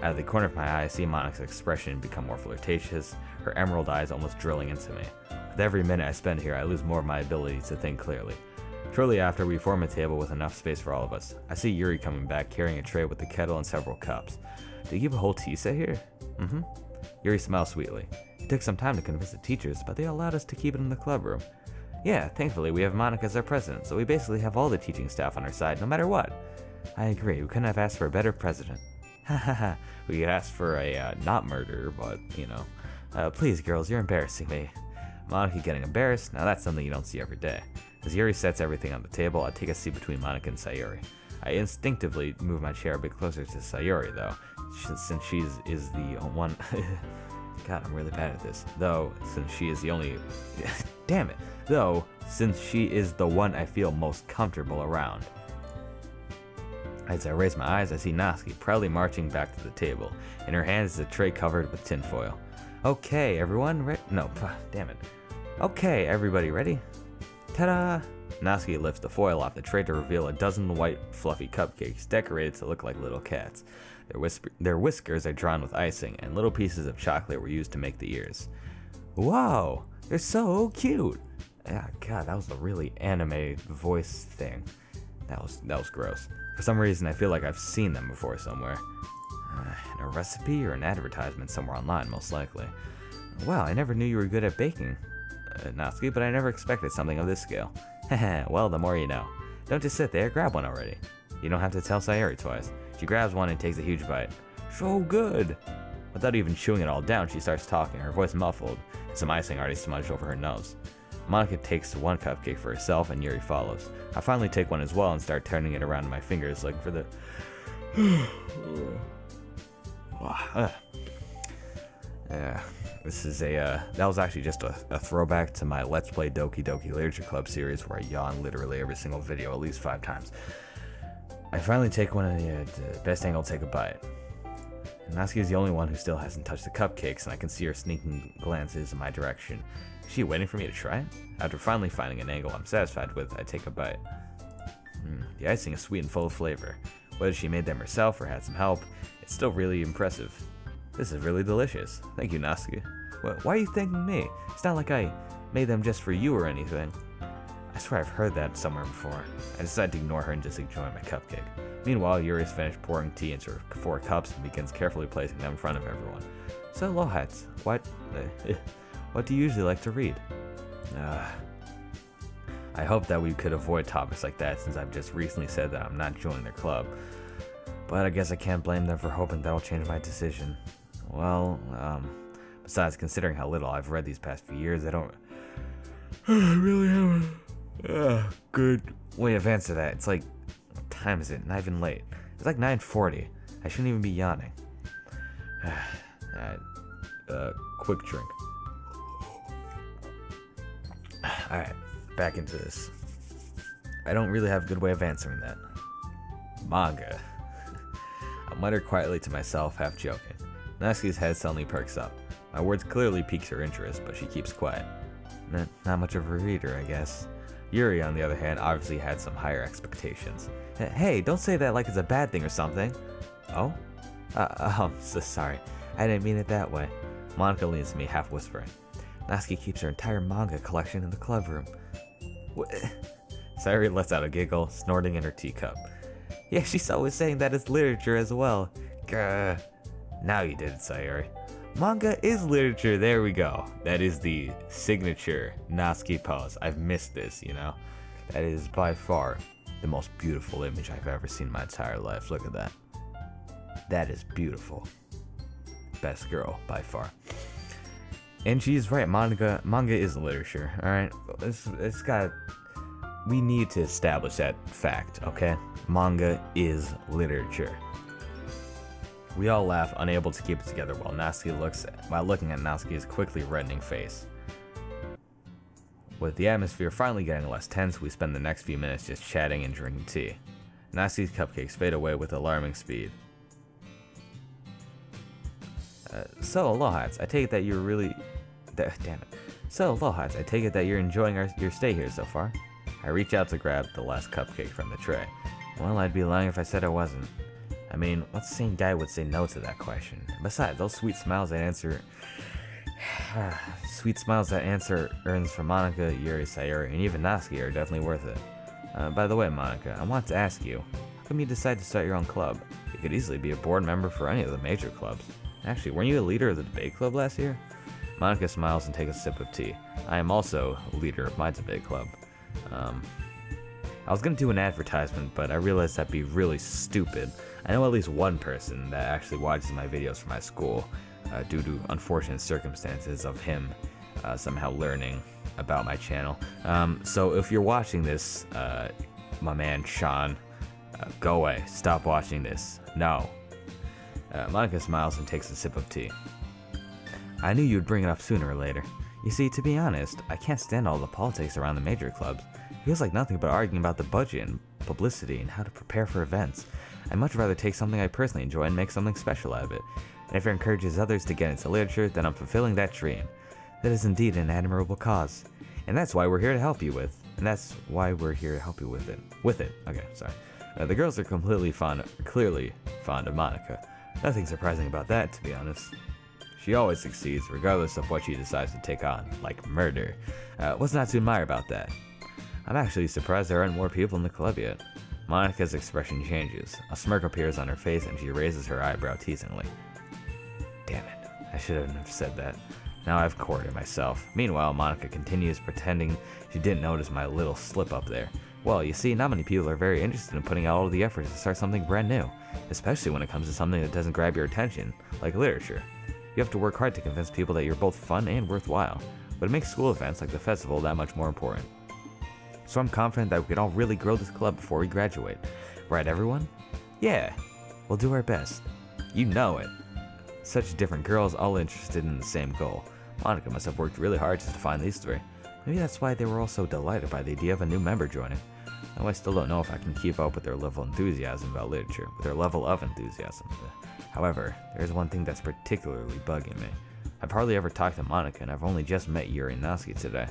Out of the corner of my eye, I see Monica's expression become more flirtatious, her emerald eyes almost drilling into me. With every minute I spend here, I lose more of my ability to think clearly. Shortly after, we form a table with enough space for all of us. I see Yuri coming back, carrying a tray with the kettle and several cups. Do you keep a whole tea set here? Mm-hmm. Yuri smiles sweetly. It took some time to convince the teachers, but they allowed us to keep it in the clubroom. Yeah, thankfully we have Monica as our president, so we basically have all the teaching staff on our side, no matter what. I agree, we couldn't have asked for a better president. Hahaha, we could ask for a not murderer, but, you know. Please, girls, you're embarrassing me. Monica getting embarrassed? Now that's something you don't see every day. As Yuri sets everything on the table, I take a seat between Monica and Sayori. I instinctively move my chair a bit closer to Sayori, though, since she is the one... God, I'm really bad at this. Though, since she is the only... Damn it. Though, since she is the one I feel most comfortable around. As I raise my eyes, I see Natsuki proudly marching back to the table. In her hands is a tray covered with tinfoil. Okay, everyone, no, damn it. Okay, everybody ready? Ta-da! Natsuki lifts the foil off the tray to reveal a dozen white, fluffy cupcakes decorated to look like little cats. Their whiskers are drawn with icing, and little pieces of chocolate were used to make the ears. Whoa, they're so cute! Yeah, God, that was a really anime voice thing. That was gross. For some reason, I feel like I've seen them before somewhere. In a recipe or an advertisement somewhere online, most likely. Wow, I never knew you were good at baking, Natsuki, but I never expected something of this scale. Heh, well, the more you know. Don't just sit there, grab one already. You don't have to tell Sayori twice. She grabs one and takes a huge bite. So good! Without even chewing it all down, she starts talking, her voice muffled, and some icing already smudged over her nose. Monica takes one cupcake for herself, and Yuri follows. I finally take one as well and start turning it around in my fingers, looking for the... Yeah, this is that was actually just a throwback to my Let's Play Doki Doki Literature Club series where I yawn literally every single video at least 5 times. I finally take one of the best angle to take a bite. Natsuki is the only one who still hasn't touched the cupcakes, and I can see her sneaking glances in my direction. Is she waiting for me to try it? After finally finding an angle I'm satisfied with, I take a bite. The icing is sweet and full of flavor. Whether she made them herself or had some help, it's still really impressive. This is really delicious. Thank you, Natsuki. Why are you thanking me? It's not like I made them just for you or anything. I swear I've heard that somewhere before. I decide to ignore her and just enjoy my cupcake. Meanwhile, Yuri's finished pouring tea into 4 cups and begins carefully placing them in front of everyone. So, Lolhatz, what do you usually like to read? I hope that we could avoid topics like that since I've just recently said that I'm not joining their club. But I guess I can't blame them for hoping that'll change my decision. Well, besides considering how little I've read these past few years, I don't really have a good way of answering that. It's like, what time is it? Not even late. It's like 9:40. I shouldn't even be yawning. Quick drink. Alright, back into this. I don't really have a good way of answering that. Manga. I mutter quietly to myself, half joking. Natsuki's head suddenly perks up. My words clearly piques her interest, but she keeps quiet. Not much of a reader, I guess. Yuri, on the other hand, obviously had some higher expectations. Hey, don't say that like it's a bad thing or something. Oh? I'm so sorry. I didn't mean it that way. Monica leans to me, half whispering. Natsuki keeps her entire manga collection in the clubroom. Sayori lets out a giggle, snorting in her teacup. Yeah, she's always saying that it's literature as well. Grr. Now you did it, Sayori. Manga is literature, there we go. That is the signature Natsuki pose. I've missed this, you know? That is by far the most beautiful image I've ever seen in my entire life. Look at that. That is beautiful. Best girl, by far. And she's right, manga is literature, alright? We need to establish that fact, okay? Manga is literature. We all laugh, unable to keep it together while looking at Natsuki's quickly reddening face. With the atmosphere finally getting less tense, we spend the next few minutes just chatting and drinking tea. Natsuki's cupcakes fade away with alarming speed. So, Lolhatz, I take it that you're really... Damn it. So, Lolhatz, I take it that you're enjoying your stay here so far? I reach out to grab the last cupcake from the tray. Well, I'd be lying if I said I wasn't. I mean, what sane guy would say no to that question? Besides, those sweet smiles that answer earns from Monica, Yuri, Sayori, and even Natsuki are definitely worth it. By the way, Monica, I want to ask you, how come you decided to start your own club? You could easily be a board member for any of the major clubs. Actually, weren't you a leader of the debate club last year? Monica smiles and takes a sip of tea. I am also a leader of my debate club. I was gonna do an advertisement, but I realized that'd be really stupid. I know at least one person that actually watches my videos for my school, due to unfortunate circumstances of him somehow learning about my channel. So if you're watching this, my man Sean, go away. Stop watching this. No. Monica smiles and takes a sip of tea. I knew you'd bring it up sooner or later. You see, to be honest, I can't stand all the politics around the major clubs. It feels like nothing but arguing about the budget and publicity and how to prepare for events. I'd much rather take something I personally enjoy and make something special out of it. And if it encourages others to get into literature, then I'm fulfilling that dream. That is indeed an admirable cause. And that's why we're here to help you with. and that's why we're here to help you with it. Okay, sorry. The girls are clearly fond of Monica. Nothing surprising about that, to be honest. She always succeeds, regardless of what she decides to take on, like murder. What's not to admire about that? I'm actually surprised there aren't more people in the club yet. Monica's expression changes. A smirk appears on her face and she raises her eyebrow teasingly. Damn it, I shouldn't have said that. Now I've cornered myself. Meanwhile, Monica continues pretending she didn't notice my little slip up there. Well, you see, not many people are very interested in putting out all of the effort to start something brand new, especially when it comes to something that doesn't grab your attention, like literature. You have to work hard to convince people that you're both fun and worthwhile, but it makes school events like the festival that much more important. So I'm confident that we can all really grow this club before we graduate. Right, everyone? Yeah, we'll do our best. You know it. Such different girls, all interested in the same goal. Monica must have worked really hard just to find these three. Maybe that's why they were all so delighted by the idea of a new member joining. Though I still don't know if I can keep up with their level of enthusiasm about literature. However, there's one thing that's particularly bugging me. I've hardly ever talked to Monica, and I've only just met Yuri and Natsuki today.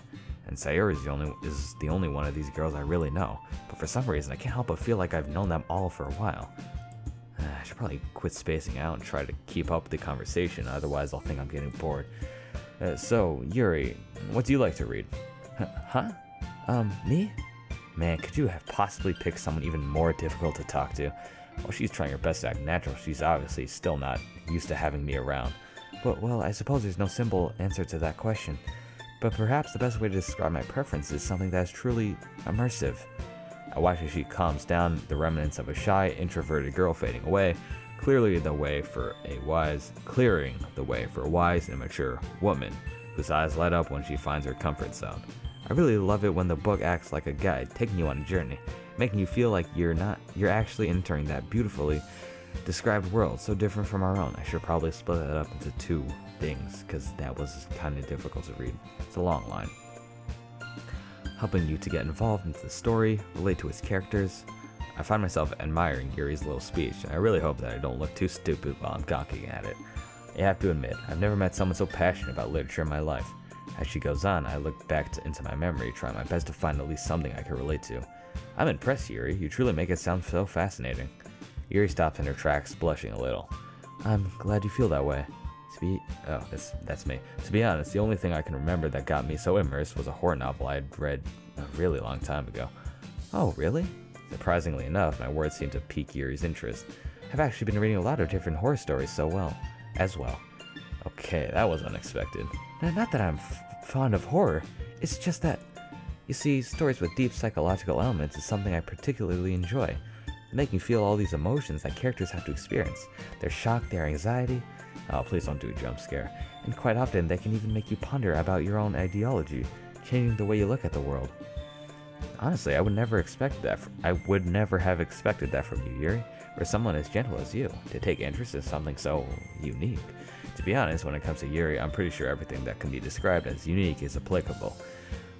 And Sayuri is the only one of these girls I really know. But for some reason, I can't help but feel like I've known them all for a while. I should probably quit spacing out and try to keep up with the conversation, otherwise I'll think I'm getting bored. So, Yuri, what do you like to read? Huh? Me? Man, could you have possibly picked someone even more difficult to talk to? While she's trying her best to act natural, she's obviously still not used to having me around. But, well, I suppose there's no simple answer to that question. But perhaps the best way to describe my preference is something that is truly immersive. I watch as she calms down, the remnants of a shy, introverted girl fading away, clearing the way for a wise and mature woman, whose eyes light up when she finds her comfort zone. I really love it when the book acts like a guide, taking you on a journey, making you feel like you're actually entering that beautifully described world, so different from our own. I should probably split that up into two things, because that was kind of difficult to read. It's a long line. Helping you to get involved into the story, relate to its characters. I find myself admiring Yuri's little speech, and I really hope that I don't look too stupid while I'm gawking at it. I have to admit, I've never met someone so passionate about literature in my life. As she goes on, I look back into my memory, trying my best to find at least something I can relate to. I'm impressed, Yuri. You truly make it sound so fascinating. Yuri stops in her tracks, blushing a little. I'm glad you feel that way. That's me. To be honest, the only thing I can remember that got me so immersed was a horror novel I had read a really long time ago. Oh, really? Surprisingly enough, my words seem to pique Yuri's interest. I've actually been reading a lot of different horror stories as well. Okay, that was unexpected. Not that I'm fond of horror, it's just that, you see, stories with deep psychological elements is something I particularly enjoy. They make me feel all these emotions that characters have to experience. Their shock, their anxiety. Oh, please don't do a jump scare. And quite often, they can even make you ponder about your own ideology, changing the way you look at the world. Honestly, I would never have expected that from you, Yuri, for someone as gentle as you, to take interest in something so unique. To be honest, when it comes to Yuri, I'm pretty sure everything that can be described as unique is applicable.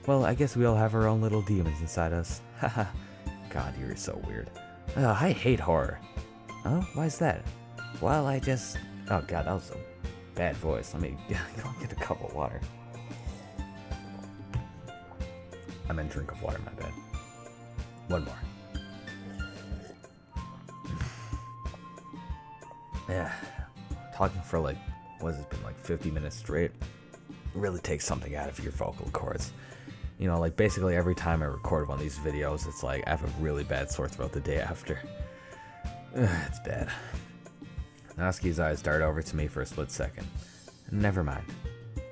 Well, I guess we all have our own little demons inside us. Haha. God, Yuri's so weird. I hate horror. Oh, why's that? Well, oh god, that was a bad voice. Let me go get a cup of water. I meant drink of water, my bad. One more. Yeah, talking for what has it been, 50 minutes straight? Really takes something out of your vocal cords. You know, basically every time I record one of these videos, it's like I have a really bad sore throat the day after. It's bad. Natsuki's eyes dart over to me for a split second. Never mind.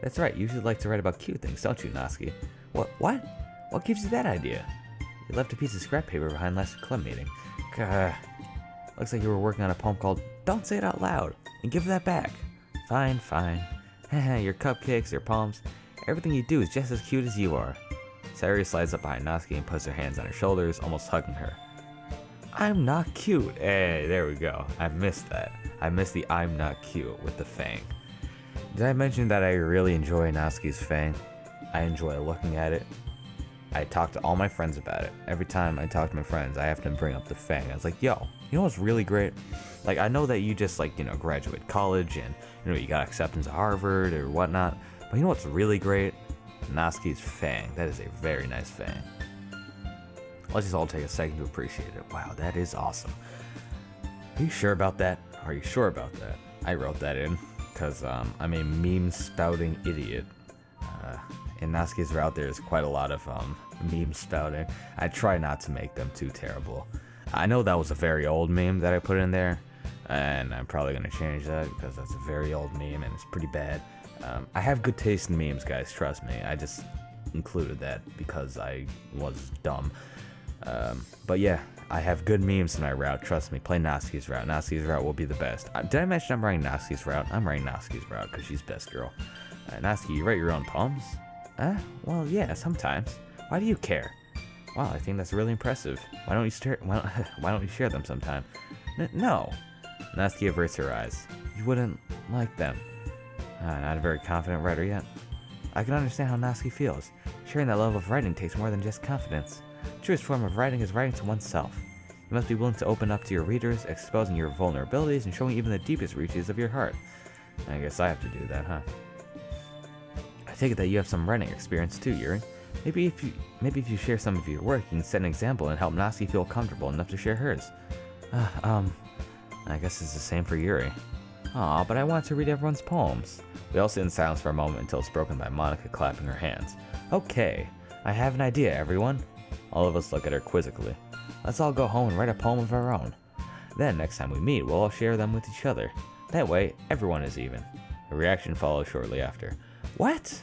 That's right, you usually like to write about cute things, don't you, Natsuki? What? What gives you that idea? You left a piece of scrap paper behind last club meeting. Gah. Looks like you were working on a poem called Don't Say It Out Loud, and give that back. Fine. Your cupcakes, your poems, everything you do is just as cute as you are. Sayuri slides up behind Natsuki and puts her hands on her shoulders, almost hugging her. I'm not cute. Hey, there we go. I missed that. I missed the I'm not cute with the fang. Did I mention that I really enjoy Natsuki's fang? I enjoy looking at it. I talk to all my friends about it. Every time I talk to my friends, I have to bring up the fang. I was like, yo, you know what's really great? I know that you just, graduate college and, you got acceptance at Harvard or whatnot. But you know what's really great? Natsuki's fang. That is a very nice fang. Let's just all take a second to appreciate it. Wow, that is awesome. Are you sure about that? Are you sure about that? I wrote that in because I'm a meme spouting idiot. In Natsuki's route, there's quite a lot of meme spouting. I try not to make them too terrible. I know that was a very old meme that I put in there, and I'm probably going to change that because that's a very old meme and it's pretty bad. I have good taste in memes, guys, trust me. I just included that because I was dumb. But yeah, I have good memes in my route, trust me. Play Natsuki's route. Natsuki's route will be the best. Did I mention I'm writing Natsuki's route? I'm writing Natsuki's route because she's best girl. Natsuki, you write your own poems? Well, yeah, sometimes. Why do you care? Wow, I think that's really impressive. Why don't you share them sometime? No. Natsuki averts her eyes. You wouldn't like them. Not a very confident writer yet. I can understand how Natsuki feels. Sharing that level of writing takes more than just confidence. The truest form of writing is writing to oneself. You must be willing to open up to your readers, exposing your vulnerabilities and showing even the deepest reaches of your heart. I guess I have to do that, huh? I take it that you have some writing experience too, Yuri. Maybe if you share some of your work, you can set an example and help Natsuki feel comfortable enough to share hers. I guess it's the same for Yuri. Aw, but I want to read everyone's poems. We all sit in silence for a moment until it's broken by Monika clapping her hands. Okay, I have an idea, everyone. All of us look at her quizzically. Let's all go home and write a poem of our own. Then, next time we meet, we'll all share them with each other. That way, everyone is even. A reaction follows shortly after. What?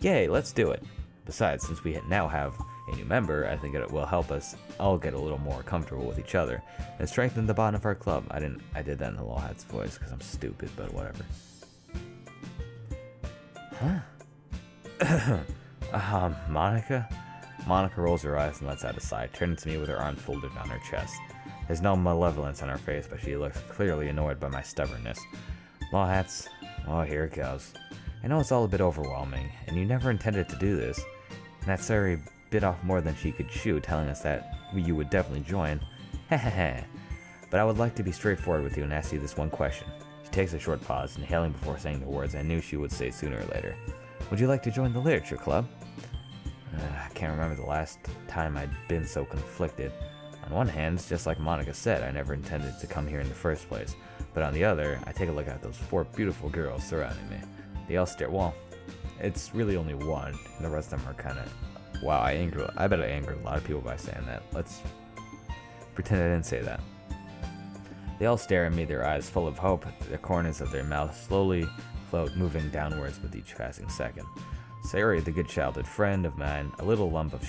Yay, let's do it. Besides, since we now have a new member, I think it will help us all get a little more comfortable with each other and strengthen the bond of our club. I did that in the Lolhatz voice because I'm stupid, but whatever. Huh? Monika? Monika rolls her eyes and lets out a sigh, turning to me with her arms folded on her chest. There's no malevolence on her face, but she looks clearly annoyed by my stubbornness. Lolhatz, oh, here it goes. I know it's all a bit overwhelming, and you never intended to do this. And that Sayori bit off more than she could chew, telling us that you would definitely join. Hehehe. But I would like to be straightforward with you and ask you this one question. She takes a short pause, inhaling before saying the words I knew she would say sooner or later. Would you like to join the literature club? I can't remember the last time I'd been so conflicted. On one hand, just like Monika said, I never intended to come here in the first place. But on the other, I take a look at those 4 beautiful girls surrounding me. They all stare. Well, it's really only one, and the rest of them are kind of... Wow, I bet I angered a lot of people by saying that. Let's pretend I didn't say that. They all stare at me, their eyes full of hope, the corners of their mouths slowly float, moving downwards with each passing second. Sayori, the good childhood friend of mine, a little lump of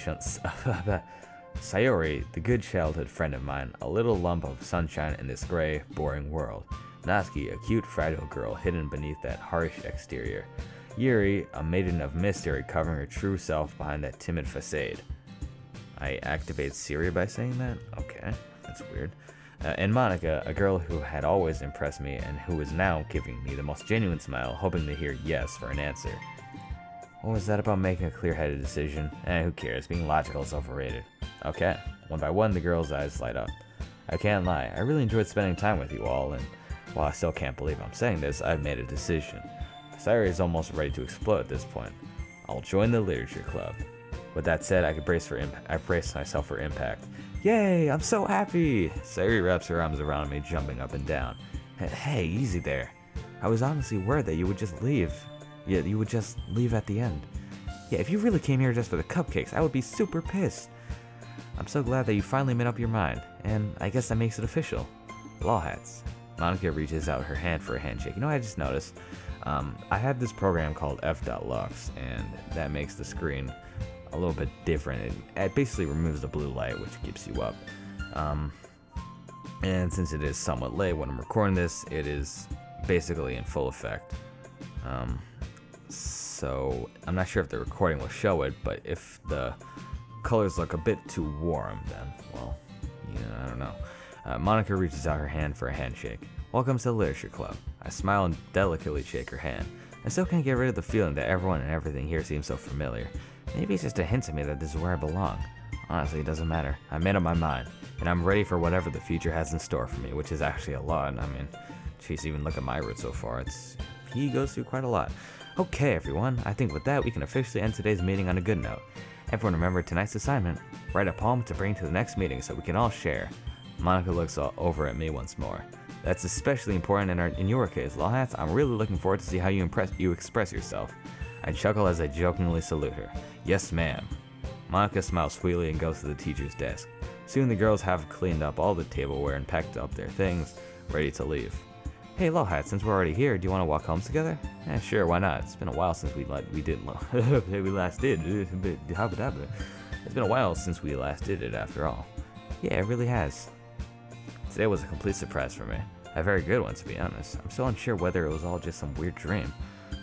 Sayori, the good childhood friend of mine, a little lump of sunshine in this gray, boring world. Natsuki, a cute, fragile girl hidden beneath that harsh exterior. Yuri, a maiden of mystery covering her true self behind that timid facade. I activate Siri by saying that? Okay, that's weird. And Monika, a girl who had always impressed me and who is now giving me the most genuine smile, hoping to hear yes for an answer. What was that about making a clear-headed decision? Who cares? Being logical is overrated. Okay. One by one, the girl's eyes light up. I can't lie. I really enjoyed spending time with you all, and while I still can't believe I'm saying this, I've made a decision. Sayori is almost ready to explode at this point. I'll join the literature club. With that said, I brace myself for impact. Yay! I'm so happy! Sayori wraps her arms around me, jumping up and down. Hey, easy there. I was honestly worried that you would just leave. Yeah, you would just leave at the end. Yeah, if you really came here just for the cupcakes, I would be super pissed. I'm so glad that you finally made up your mind, and I guess that makes it official. Lolhatz. Monika reaches out her hand for a handshake. You know what I just noticed? I have this program called f.lux, and that makes the screen a little bit different. It basically removes the blue light, which keeps you up. And since it is somewhat late when I'm recording this, it is basically in full effect. So I'm not sure if the recording will show it, but if the colors look a bit too warm, then, well, I don't know. Monika reaches out her hand for a handshake. Welcome to the literature club. I smile and delicately shake her hand. I still can't get rid of the feeling that everyone and everything here seems so familiar. Maybe it's just a hint to me that this is where I belong. Honestly, it doesn't matter. I made up my mind, and I'm ready for whatever the future has in store for me, which is actually a lot. I mean, geez, even look at my route so far. He goes through quite a lot. Okay, everyone, I think with that, we can officially end today's meeting on a good note. Everyone remember tonight's assignment. Write a poem to bring to the next meeting so we can all share. Monica looks over at me once more. That's especially important in your case, Lolhatz. I'm really looking forward to see how you express yourself. I chuckle as I jokingly salute her. Yes, ma'am. Monica smiles sweetly and goes to the teacher's desk. Soon the girls have cleaned up all the tableware and packed up their things, ready to leave. Hey, Lolhatz, since we're already here, do you want to walk home together? Sure, why not? It's been a while since we last did. It's been a while since we last did it, after all. Yeah, it really has. Today was a complete surprise for me. A very good one, to be honest. I'm still unsure whether it was all just some weird dream,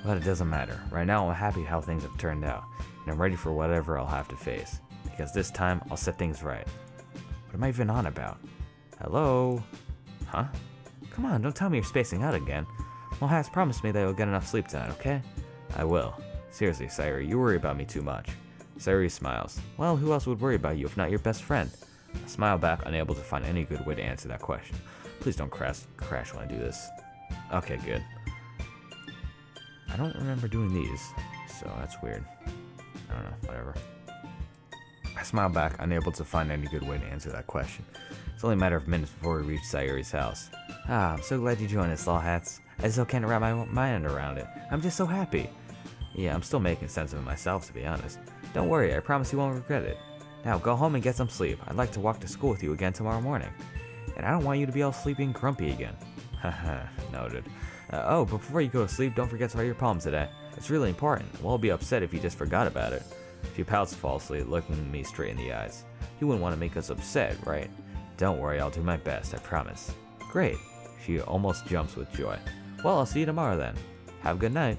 but it doesn't matter. Right now, I'm happy how things have turned out, and I'm ready for whatever I'll have to face. Because this time, I'll set things right. What am I even on about? Hello? Huh? Come on, don't tell me you're spacing out again. Lolhatz promised me that you'll get enough sleep tonight, okay? I will. Seriously, Sayuri, you worry about me too much. Sayuri smiles. Well, who else would worry about you if not your best friend? I smile back, unable to find any good way to answer that question. Please don't crash when I do this. Okay, good. I don't remember doing these, so that's weird. I don't know, whatever. I smile back, unable to find any good way to answer that question. It's only a matter of minutes before we reach Sayuri's house. I'm so glad you joined us, Lolhatz. I still can't wrap my mind around it. I'm just so happy. Yeah, I'm still making sense of it myself, to be honest. Don't worry, I promise you won't regret it. Now, go home and get some sleep. I'd like to walk to school with you again tomorrow morning. And I don't want you to be all sleepy and grumpy again. Haha, noted. But before you go to sleep, don't forget to write your poem today. It's really important. We'll all be upset if you just forgot about it. She pouts falsely, looking me straight in the eyes. You wouldn't want to make us upset, right? Don't worry, I'll do my best, I promise. Great. She almost jumps with joy. Well, I'll see you tomorrow then. Have a good night.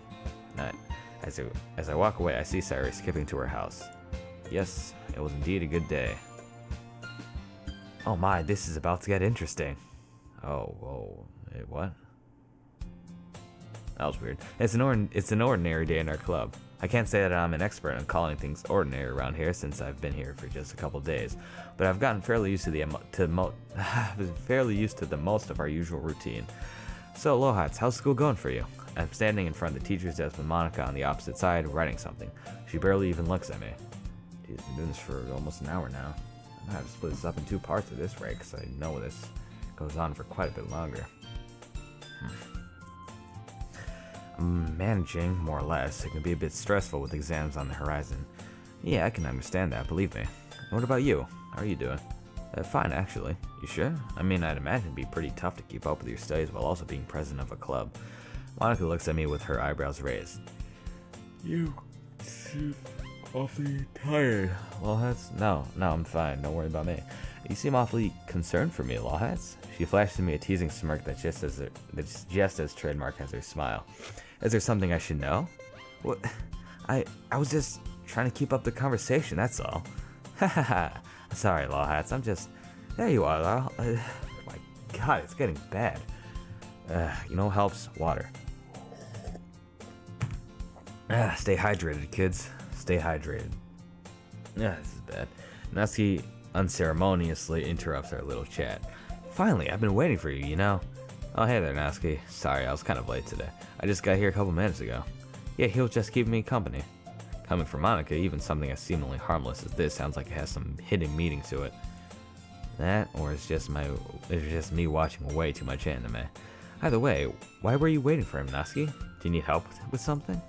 Night. As I walk away, I see Sayuri skipping to her house. Yes, it was indeed a good day. Oh my, this is about to get interesting. Oh, whoa. Wait, what? That was weird. It's an ordinary day in our club. I can't say that I'm an expert on calling things ordinary around here since I've been here for just a couple days, but I've gotten fairly used to the most of our usual routine. So, Lolhatz, how's school going for you? I'm standing in front of the teacher's desk with Monica on the opposite side, writing something. She barely even looks at me. She's been doing this for almost an hour now. I might have to split this up in two parts at this rate, because I know this goes on for quite a bit longer. I'm managing, more or less. It can be a bit stressful with exams on the horizon. Yeah, I can understand that, believe me. What about you? How are you doing? Fine, actually. You sure? I mean, I'd imagine it'd be pretty tough to keep up with your studies while also being president of a club. Monica looks at me with her eyebrows raised. You seem awfully tired, Lolhatz. No, I'm fine. Don't worry about me. You seem awfully concerned for me, Lolhatz. She flashes me a teasing smirk that's just as trademark as her smile. Is there something I should know? What? I was just trying to keep up the conversation, that's all. Hahaha. Sorry, Lolhatz. I'm just... There you are. My God, it's getting bad. You know what helps? Water. Stay hydrated, kids. Stay hydrated. This is bad. Natsuki unceremoniously interrupts our little chat. Finally, I've been waiting for you, you know? Oh, hey there, Natsuki. Sorry, I was kind of late today. I just got here a couple minutes ago. Yeah, he was just keeping me company. Coming from Monica, even something as seemingly harmless as this sounds like it has some hidden meaning to it. That, or it's just me watching way too much anime. Either way, why were you waiting for him, Natsuki? Do you need help with something?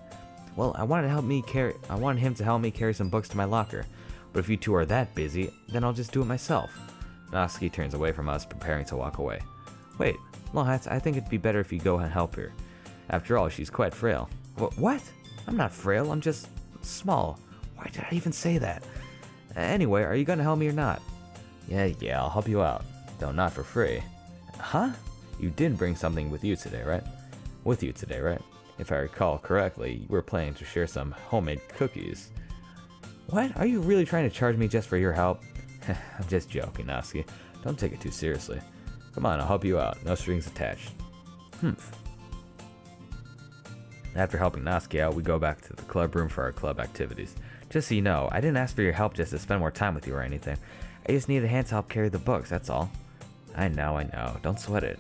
Well, I wanted him to help me carry some books to my locker. But if you two are that busy, then I'll just do it myself. Natsuki turns away from us, preparing to walk away. Wait, Lolhatz, I think it'd be better if you go and help her. After all, she's quite frail. What? I'm not frail, I'm just small. Why did I even say that? Anyway, are you gonna help me or not? Yeah, I'll help you out. Though not for free. Huh? You did bring something with you today, right? If I recall correctly, you were planning to share some homemade cookies. What? Are you really trying to charge me just for your help? I'm just joking, Natsuki. Don't take it too seriously. Come on, I'll help you out. No strings attached. After helping Natsuki out, we go back to the club room for our club activities. Just so you know, I didn't ask for your help just to spend more time with you or anything. I just needed a hand to help carry the books, that's all. I know. Don't sweat it.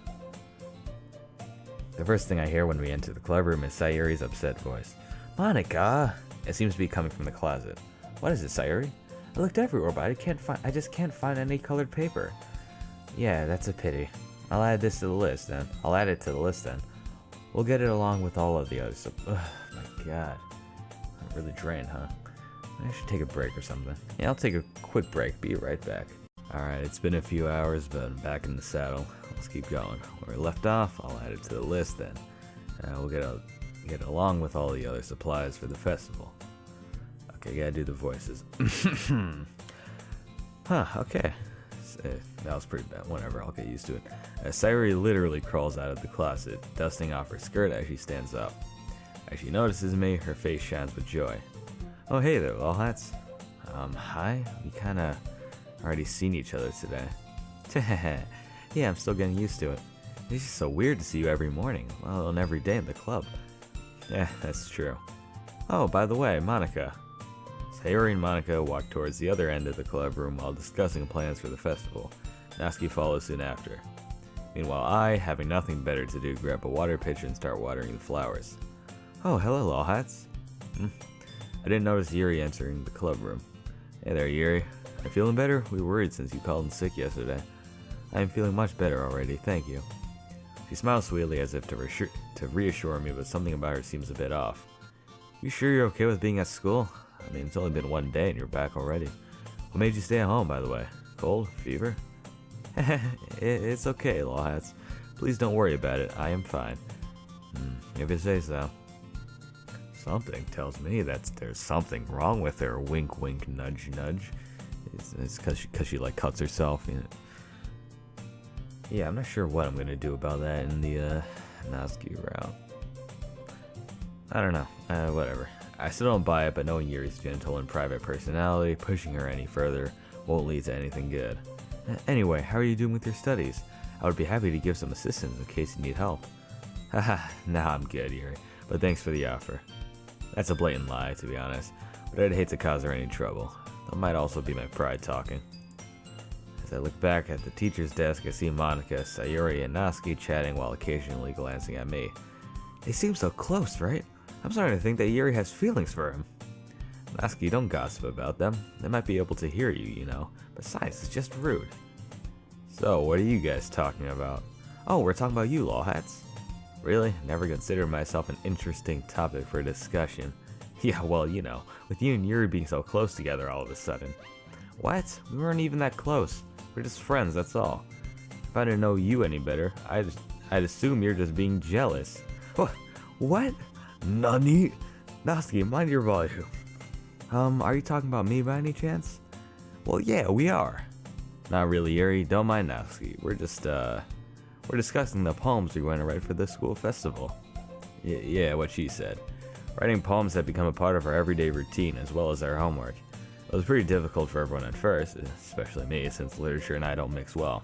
The first thing I hear when we enter the club room is Sayuri's upset voice. Monica! It seems to be coming from the closet. What is it, Sayuri? I looked everywhere, but I just can't find any colored paper. Yeah, that's a pity. I'll add it to the list then. We'll get it along with all of the others. Ugh, my god. I'm really drained, huh? I should take a break or something. Yeah, I'll take a quick break. Be right back. Alright, it's been a few hours, but I'm back in the saddle. Let's keep going. Where we left off, I'll add it to the list then. We'll get it along with all the other supplies for the festival. Okay, gotta do the voices. Okay. That was pretty bad. Whatever, I'll get used to it. Sayuri literally crawls out of the closet, dusting off her skirt as she stands up. As she notices me, her face shines with joy. Oh, hey there, Lolhatz. Hi? We kinda already seen each other today. Yeah, I'm still getting used to it. It's just so weird to see you every morning, well, and every day in the club. Yeah, that's true. Oh, by the way, Monica. Sayuri and Monica walk towards the other end of the club room while discussing plans for the festival. Natsuki follows soon after. Meanwhile, I, having nothing better to do, grab a water pitcher and start watering the flowers. Oh, hello, Lolhatz. I didn't notice Yuri entering the club room. Hey there, Yuri. Are you feeling better? We were worried since you called in sick yesterday. I am feeling much better already, thank you. She smiles sweetly as if to reassure me, but something about her seems a bit off. You sure you're okay with being at school? I mean, it's only been one day and you're back already. What made you stay at home, by the way? Cold? Fever? It's okay, Lolhatz. Please don't worry about it. I am fine. If you say so. Something tells me that there's something wrong with her. Wink, wink, nudge, nudge. It's because she like cuts herself. You know? Yeah, I'm not sure what I'm gonna do about that in the Natsuki route. I don't know. Whatever. I still don't buy it, but knowing Yuri's gentle and private personality, pushing her any further won't lead to anything good. Anyway, how are you doing with your studies? I would be happy to give some assistance in case you need help. Haha, nah, I'm good, Yuri, but thanks for the offer. That's a blatant lie, to be honest, but I'd hate to cause her any trouble. That might also be my pride talking. As I look back at the teacher's desk, I see Monica, Sayuri, and Natsuki chatting while occasionally glancing at me. They seem so close, right? I'm starting to think that Yuri has feelings for him. Natsuki, don't gossip about them. They might be able to hear you, you know. Besides, it's just rude. So, what are you guys talking about? Oh, we're talking about you, Lolhatz. Really? Never considered myself an interesting topic for discussion. Yeah, well, you know, with you and Yuri being so close together all of a sudden. What? We weren't even that close. We're just friends, that's all. If I didn't know you any better, I'd assume you're just being jealous. What? Nani? Natsuki, mind your volume. Are you talking about me by any chance? Well, yeah, we are. Not really, Yuri. Don't mind Natsuki. We're discussing the poems we're going to write for the school festival. Yeah, what she said. Writing poems had become a part of our everyday routine as well as our homework. It was pretty difficult for everyone at first, especially me, since literature and I don't mix well.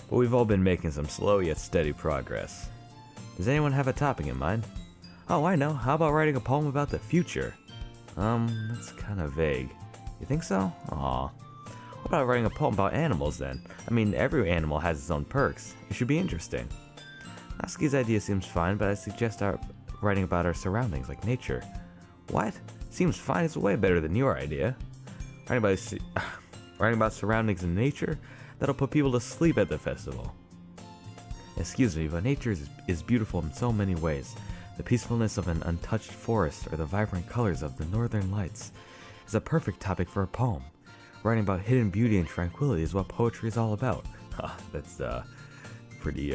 But we've all been making some slow yet steady progress. Does anyone have a topic in mind? Oh, I know. How about writing a poem about the future? That's kind of vague. You think so? Aw. What about writing a poem about animals then? I mean, every animal has its own perks. It should be interesting. Natsuki's idea seems fine, but I suggest writing about our surroundings, like nature. What? Seems fine. It's way better than your idea. Writing about surroundings and nature? That'll put people to sleep at the festival. Excuse me, but nature is beautiful in so many ways. The peacefulness of an untouched forest or the vibrant colors of the northern lights is a perfect topic for a poem. Writing about hidden beauty and tranquility is what poetry is all about. That's pretty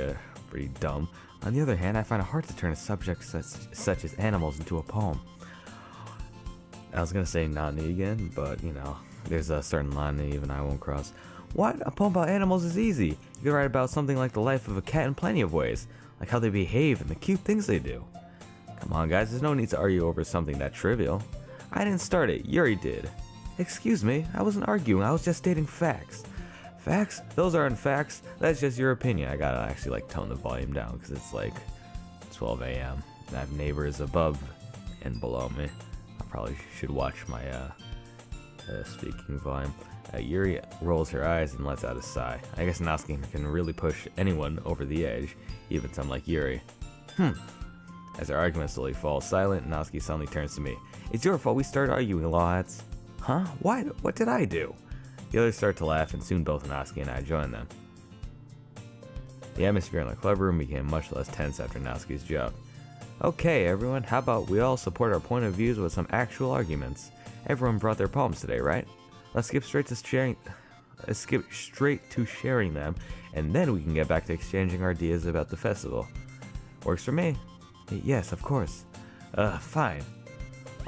dumb. On the other hand, I find it hard to turn a subject such as animals into a poem. I was gonna say Nani again, but you know, there's a certain line that even I won't cross. What? A poem about animals is easy. You can write about something like the life of a cat in plenty of ways, like how they behave and the cute things they do. Come on, guys, there's no need to argue over something that trivial. I didn't start it, Yuri did. Excuse me, I wasn't arguing, I was just stating facts. Facts? Those aren't facts, that's just your opinion. I gotta actually tone the volume down because it's like 12 a.m. I have neighbors above and below me. I probably should watch my speaking volume. Yuri rolls her eyes and lets out a sigh. I guess Natsuki can really push anyone over the edge, even some like Yuri. As our argument slowly falls silent, Natsuki suddenly turns to me. It's your fault we started arguing, Lolhatz. Huh? What? What did I do? The others start to laugh, and soon both Natsuki and I join them. The atmosphere in the clubroom became much less tense after Natsuki's joke. Okay, everyone, how about we all support our point of views with some actual arguments? Everyone brought their poems today, right? Let's skip straight to sharing them, and then we can get back to exchanging our ideas about the festival. Works for me. Yes, of course. Fine.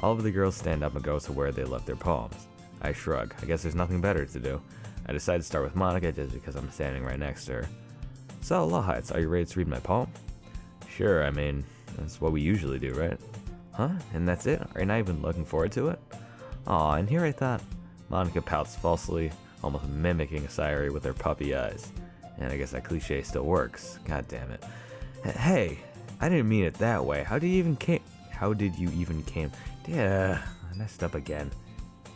All of the girls stand up and go to where they left their poems. I shrug. I guess there's nothing better to do. I decide to start with Monika just because I'm standing right next to her. So, Lolhatz, are you ready to read my poem? Sure, I mean, that's what we usually do, right? Huh? And that's it? Are you not even looking forward to it? Aw, and here I thought. Monika pouts falsely, almost mimicking Sayori with her puppy eyes. And I guess that cliche still works. God damn it. Hey, I didn't mean it that way. How did you even came? Yeah, I messed up again.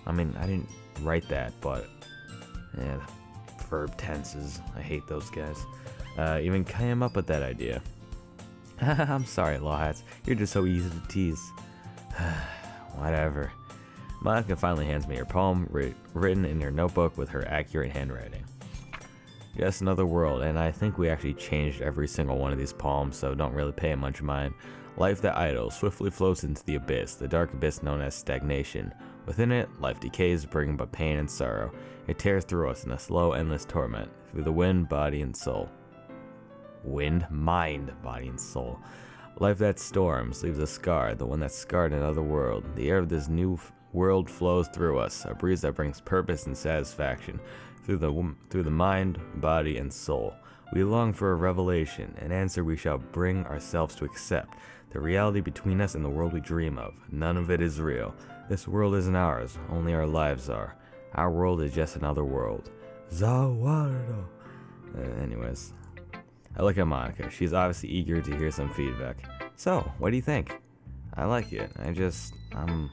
I mean, I didn't write that, but yeah, verb tenses. I hate those guys. Even came up with that idea. I'm sorry, Lolhatz. You're just so easy to tease. Whatever. Monika finally hands me her poem, written in her notebook with her accurate handwriting. Yes, another world, and I think we actually changed every single one of these poems, so don't really pay much mind. Life that idles swiftly floats into the abyss, the dark abyss known as stagnation. Within it, life decays, bringing but pain and sorrow. It tears through us in a slow, endless torment, through the wind, body, and soul. Wind, mind, body, and soul. Life that storms leaves a scar, the one that scarred another world. The air of this new world flows through us, a breeze that brings purpose and satisfaction, through the mind, body, and soul. We long for a revelation, an answer we shall bring ourselves to accept. The reality between us and the world we dream of. None of it is real. This world isn't ours, only our lives are. Our world is just another world. Zawardo. Anyways, I look at Monika. She's obviously eager to hear some feedback. So, what do you think? I like it. I'm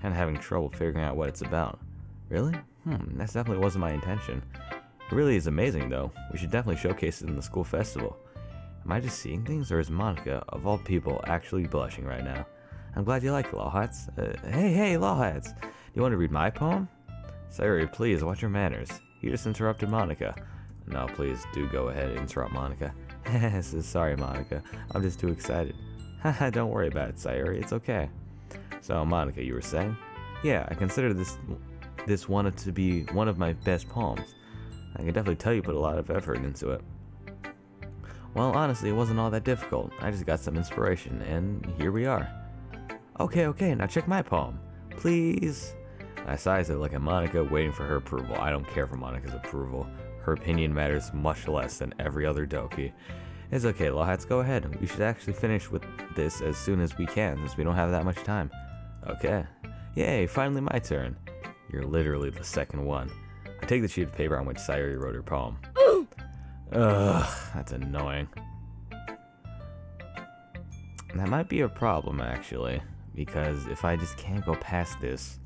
kind of having trouble figuring out what it's about. Really? That definitely wasn't my intention. It really is amazing, though. We should definitely showcase it in the school festival. Am I just seeing things, or is Monika, of all people, actually blushing right now? I'm glad you like it, Lolhatz. Hey, Lolhatz! Do you want to read my poem? Sayori, please, watch your manners. You just interrupted Monika. No, please, do go ahead and interrupt Monika. Sorry, Monika. I'm just too excited. Haha, don't worry about it, Sayori. It's okay. So, Monika, you were saying? Yeah, I consider this wanted to be one of my best poems. I can definitely tell you put a lot of effort into it. Well, honestly, it wasn't all that difficult. I just got some inspiration, and here we are. Okay, now check my poem. Please. I sigh as I look at Monika, waiting for her approval. I don't care for Monika's approval. Her opinion matters much less than every other Doki. It's okay, Lolhatz, go ahead. We should actually finish with this as soon as we can, since we don't have that much time. Okay. Yay, finally my turn. You're literally the second one. I take the sheet of paper on which Sayori wrote her poem. Ugh, that's annoying. That might be a problem, actually, because if I just can't go past this,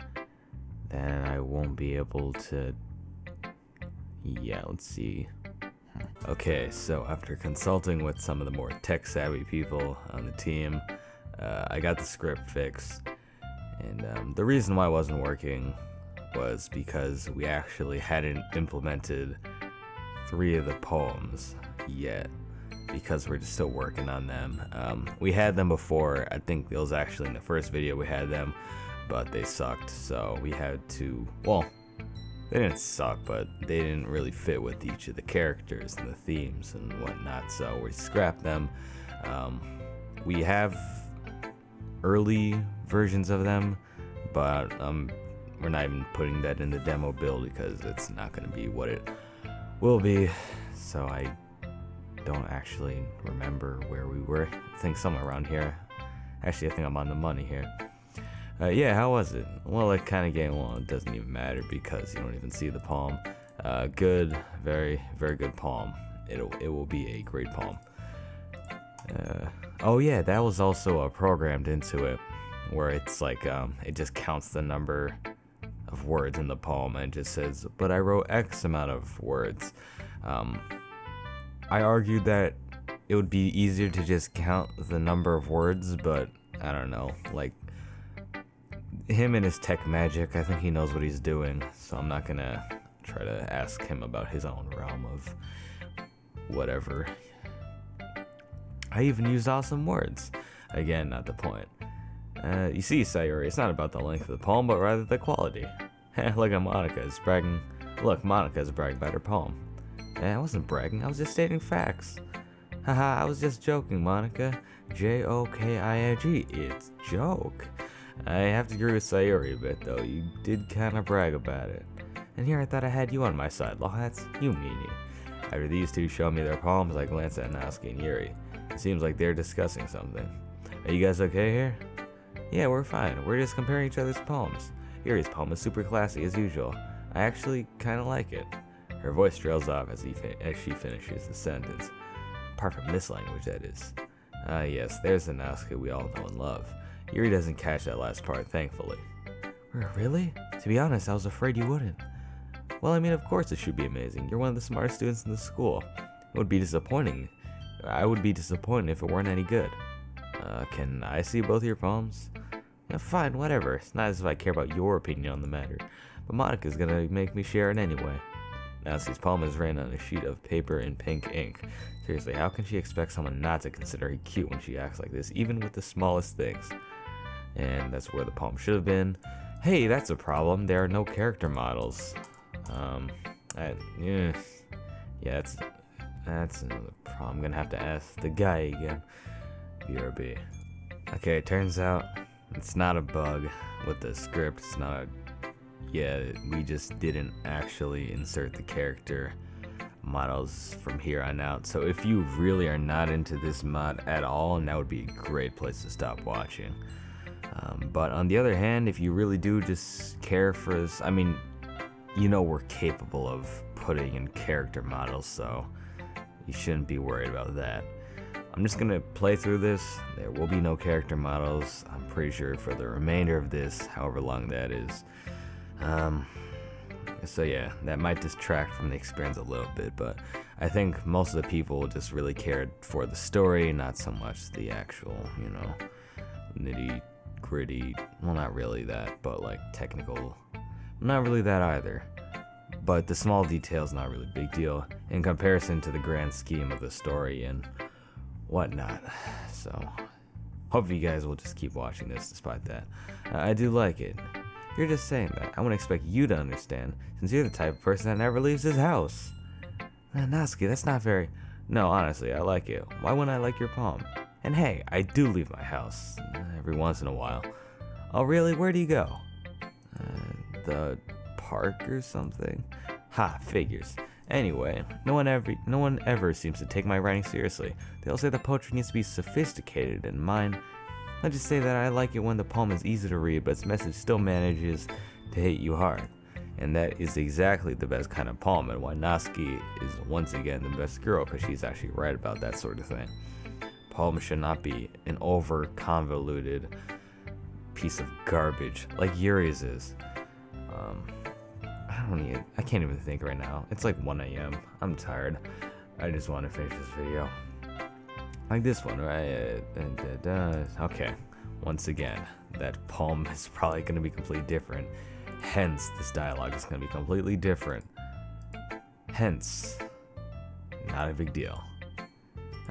then I won't be able to... Yeah, let's see. Okay, so after consulting with some of the more tech-savvy people on the team, I got the script fixed. And the reason why it wasn't working was because we actually hadn't implemented 3 of the poems yet, because we're just still working on them. We had them before. I think it was actually in the first video we had them, but they sucked, so we had to, well, they didn't suck, but they didn't really fit with each of the characters and the themes and whatnot, so we scrapped them. We have early versions of them, but we're not even putting that in the demo build because it's not going to be what it will be, so I don't actually remember where we were. I think somewhere around here. Actually, I think I'm on the money here. Yeah, how was it? Well, it kind of game, well, it doesn't even matter because you don't even see the poem. Good, very, very good poem. It will be a great poem. Oh yeah, that was also programmed into it, where it's like, it just counts the number of words in the poem and just says, but I wrote X amount of words. I argued that it would be easier to just count the number of words, but I don't know, like, him and his tech magic, I think he knows what he's doing, so I'm not gonna try to ask him about his own realm of whatever. I even used awesome words. Again, not the point. You see, Sayori, it's not about the length of the poem, but rather the quality. Look at Monica's bragging. Look, Monica's bragging about her poem. I wasn't bragging, I was just stating facts. Haha, I was just joking, Monica. Joking. It's joke. I have to agree with Sayori a bit, though. You did kind of brag about it. And here I thought I had you on my side, Lolhatz. You meanie. After these two show me their poems, I glance at Natsuki and Yuri. It seems like they're discussing something. Are you guys okay here? Yeah, we're fine. We're just comparing each other's poems. Yuri's poem is super classy as usual. I actually kind of like it. Her voice trails off as she finishes the sentence. Apart from this language, that is. Yes, there's the Natsuki we all know and love. Yuri doesn't catch that last part, thankfully. Really? To be honest, I was afraid you wouldn't. Well, I mean, of course it should be amazing. You're one of the smartest students in the school. It would be disappointing. I would be disappointed if it weren't any good. Can I see both your poems? Yeah, fine, whatever. It's not as if I care about your opinion on the matter. But Monica's gonna make me share it anyway. Natsuki's poem is written on a sheet of paper in pink ink. Seriously, how can she expect someone not to consider her cute when she acts like this, even with the smallest things? And that's where the poem should have been. Hey, that's a problem. There are no character models. Yeah, that's another problem. I'm gonna have to ask the guy again. BRB. Okay, it turns out it's not a bug with the script. It's not a... Yeah, we just didn't actually insert the character models from here on out. So if you really are not into this mod at all, and that would be a great place to stop watching. But on the other hand, if you really do just care for this, I mean, you know we're capable of putting in character models, so you shouldn't be worried about that. I'm just gonna play through this. There will be no character models, I'm pretty sure, for the remainder of this, however long that is. So yeah, that might distract from the experience a little bit, but I think most of the people just really cared for the story, not so much the actual, nitty gritty, well, not really that, but like technical, not really that either. But the small details, not really a big deal in comparison to the grand scheme of the story and whatnot. So hope you guys will just keep watching this despite that. I do like it. You're just saying that. I wouldn't expect you to understand, since you're the type of person that never leaves his house. Natsuki, that's not very... No, honestly, I like it. Why wouldn't I like your poem? And hey, I do leave my house every once in a while. Oh really? Where do you go? The park or something? Ha, figures. Anyway, no one ever seems to take my writing seriously. They all say that poetry needs to be sophisticated, and mine... Let's just say that I like it when the poem is easy to read, but its message still manages to hit you hard. And that is exactly the best kind of poem, and why Natsuki is once again the best girl, because she's actually right about that sort of thing. Poems should not be an over-convoluted piece of garbage like Yuri's is. I can't even think right now. It's like 1 a.m. I'm tired. I just want to finish this video. Like this one, right? Okay. Once again, that poem is probably going to be completely different. Hence, this dialogue is going to be completely different. Hence, not a big deal.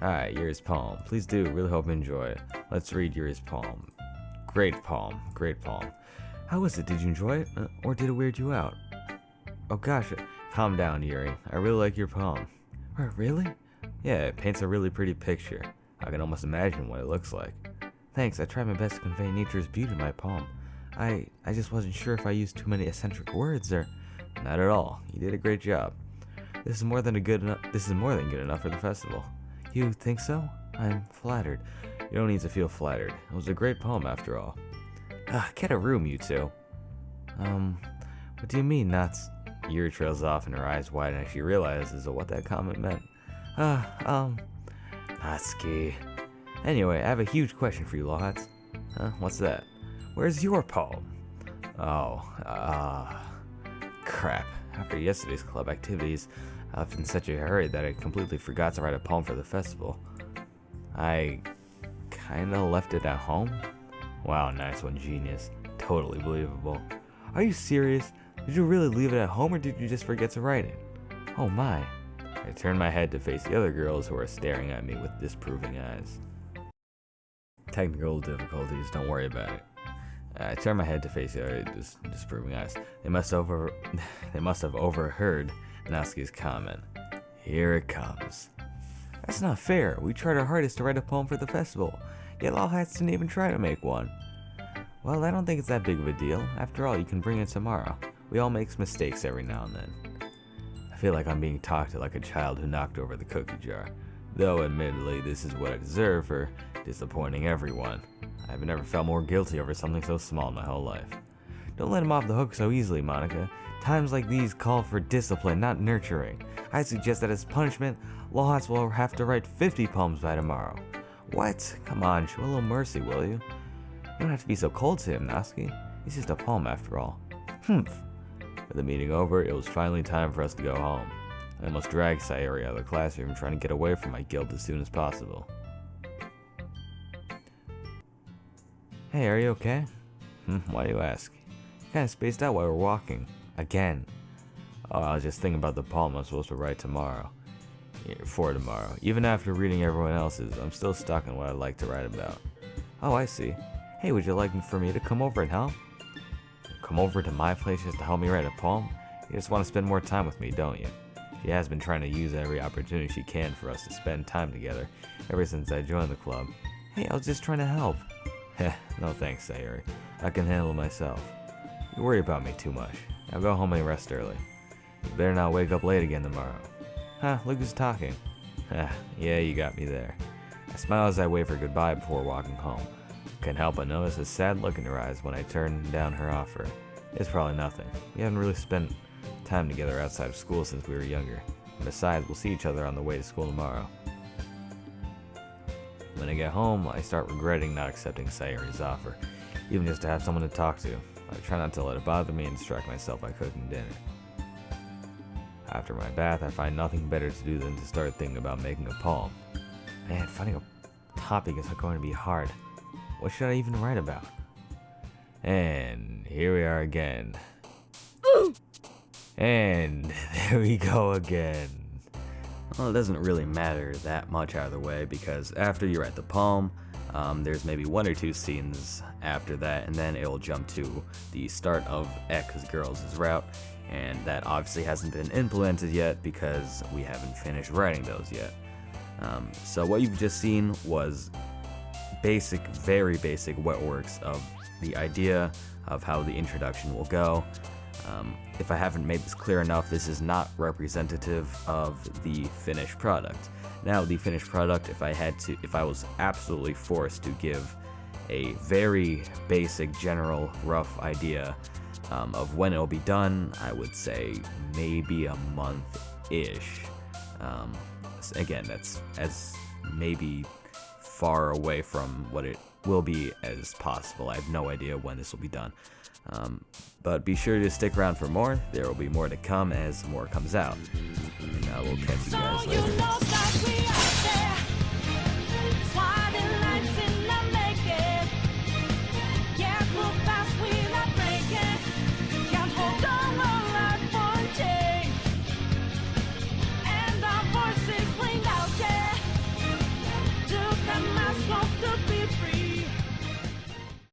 Alright, Yuri's poem. Please do. Really hope you enjoy it. Let's read Yuri's poem. Great poem. Great poem. How was it? Did you enjoy it? Or did it weird you out? Oh gosh, calm down, Yuri. I really like your poem. Really? Yeah, it paints a really pretty picture. I can almost imagine what it looks like. Thanks, I tried my best to convey nature's beauty in my poem. I just wasn't sure if I used too many eccentric words or... Not at all. You did a great job. This is more than good enough for the festival. You think so? I'm flattered. You don't need to feel flattered. It was a great poem after all. Get a room, you two. What do you mean, Nuts? Yuri trails off and her eyes widen as she realizes what that comment meant. Natsuki. Anyway, I have a huge question for you, Lolhatz. What's that? Where's your poem? Crap. After yesterday's club activities, I was in such a hurry that I completely forgot to write a poem for the festival. I kinda left it at home? Wow, nice one, genius. totally believable. Are you serious? Did you really leave it at home or did you just forget to write it? Oh my. I turned my head to face the other girls who were staring at me with disapproving eyes. Technical difficulties, don't worry about it. I turned my head to face the other disapproving eyes. They must have overheard Natsuki's comment. Here it comes. That's not fair. We tried our hardest to write a poem for the festival, yet Lolhatz didn't even try to make one. Well, I don't think it's that big of a deal. After all, you can bring it tomorrow. We all make mistakes every now and then. I feel like I'm being talked to like a child who knocked over the cookie jar. Though, admittedly, this is what I deserve for disappointing everyone. I've never felt more guilty over something so small in my whole life. Don't let him off the hook so easily, Monica. Times like these call for discipline, not nurturing. I suggest that as punishment, Lolhatz will have to write 50 poems by tomorrow. What? Come on, show a little mercy, will you? You don't have to be so cold to him, Natsuki. He's just a poem after all. Humph. With the meeting over, it was finally time for us to go home. I almost dragged Sayori out of the classroom, trying to get away from my guilt as soon as possible. Hey, are you okay? Why do you ask? You kinda spaced out while we were walking. Again. Oh, I was just thinking about the poem I'm supposed to write tomorrow. For tomorrow. Even after reading everyone else's, I'm still stuck on what I'd like to write about. Oh, I see. Hey, would you like for me to come over and help? Come over to my place just to help me write a poem? You just want to spend more time with me, don't you? She has been trying to use every opportunity she can for us to spend time together ever since I joined the club. Hey, I was just trying to help. Heh, no thanks, Sayori. I can handle myself. You worry about me too much. Now go home and rest early. You better not wake up late again tomorrow. Huh, look who's talking. Yeah, you got me there. I smile as I wave her goodbye before walking home. Couldn't help but notice a sad look in her eyes when I turned down her offer. It's probably nothing. We haven't really spent time together outside of school since we were younger. And besides, we'll see each other on the way to school tomorrow. When I get home, I start regretting not accepting Sayori's offer, even just to have someone to talk to. I try not to let it bother me and distract myself by cooking dinner. After my bath, I find nothing better to do than to start thinking about making a poem. Man, finding a topic is going to be hard. What should I even write about? And here we are again. And there we go again. Well, it doesn't really matter that much either way, because after you write the poem, there's maybe one or two scenes after that, and then it'll jump to the start of X Girls' route, and that obviously hasn't been implemented yet because we haven't finished writing those yet. So what you've just seen was basic, very basic what works of the idea of how the introduction will go. If I haven't made this clear enough, this is not representative of the finished product. Now, the finished product, if I was absolutely forced to give a very basic, general, rough idea of when it'll be done, I would say maybe a month-ish. Again, that's as maybe far away from what it will be as possible. I have no idea when this will be done. But be sure to stick around for more. There will be more to come as more comes out. And I will catch you guys later.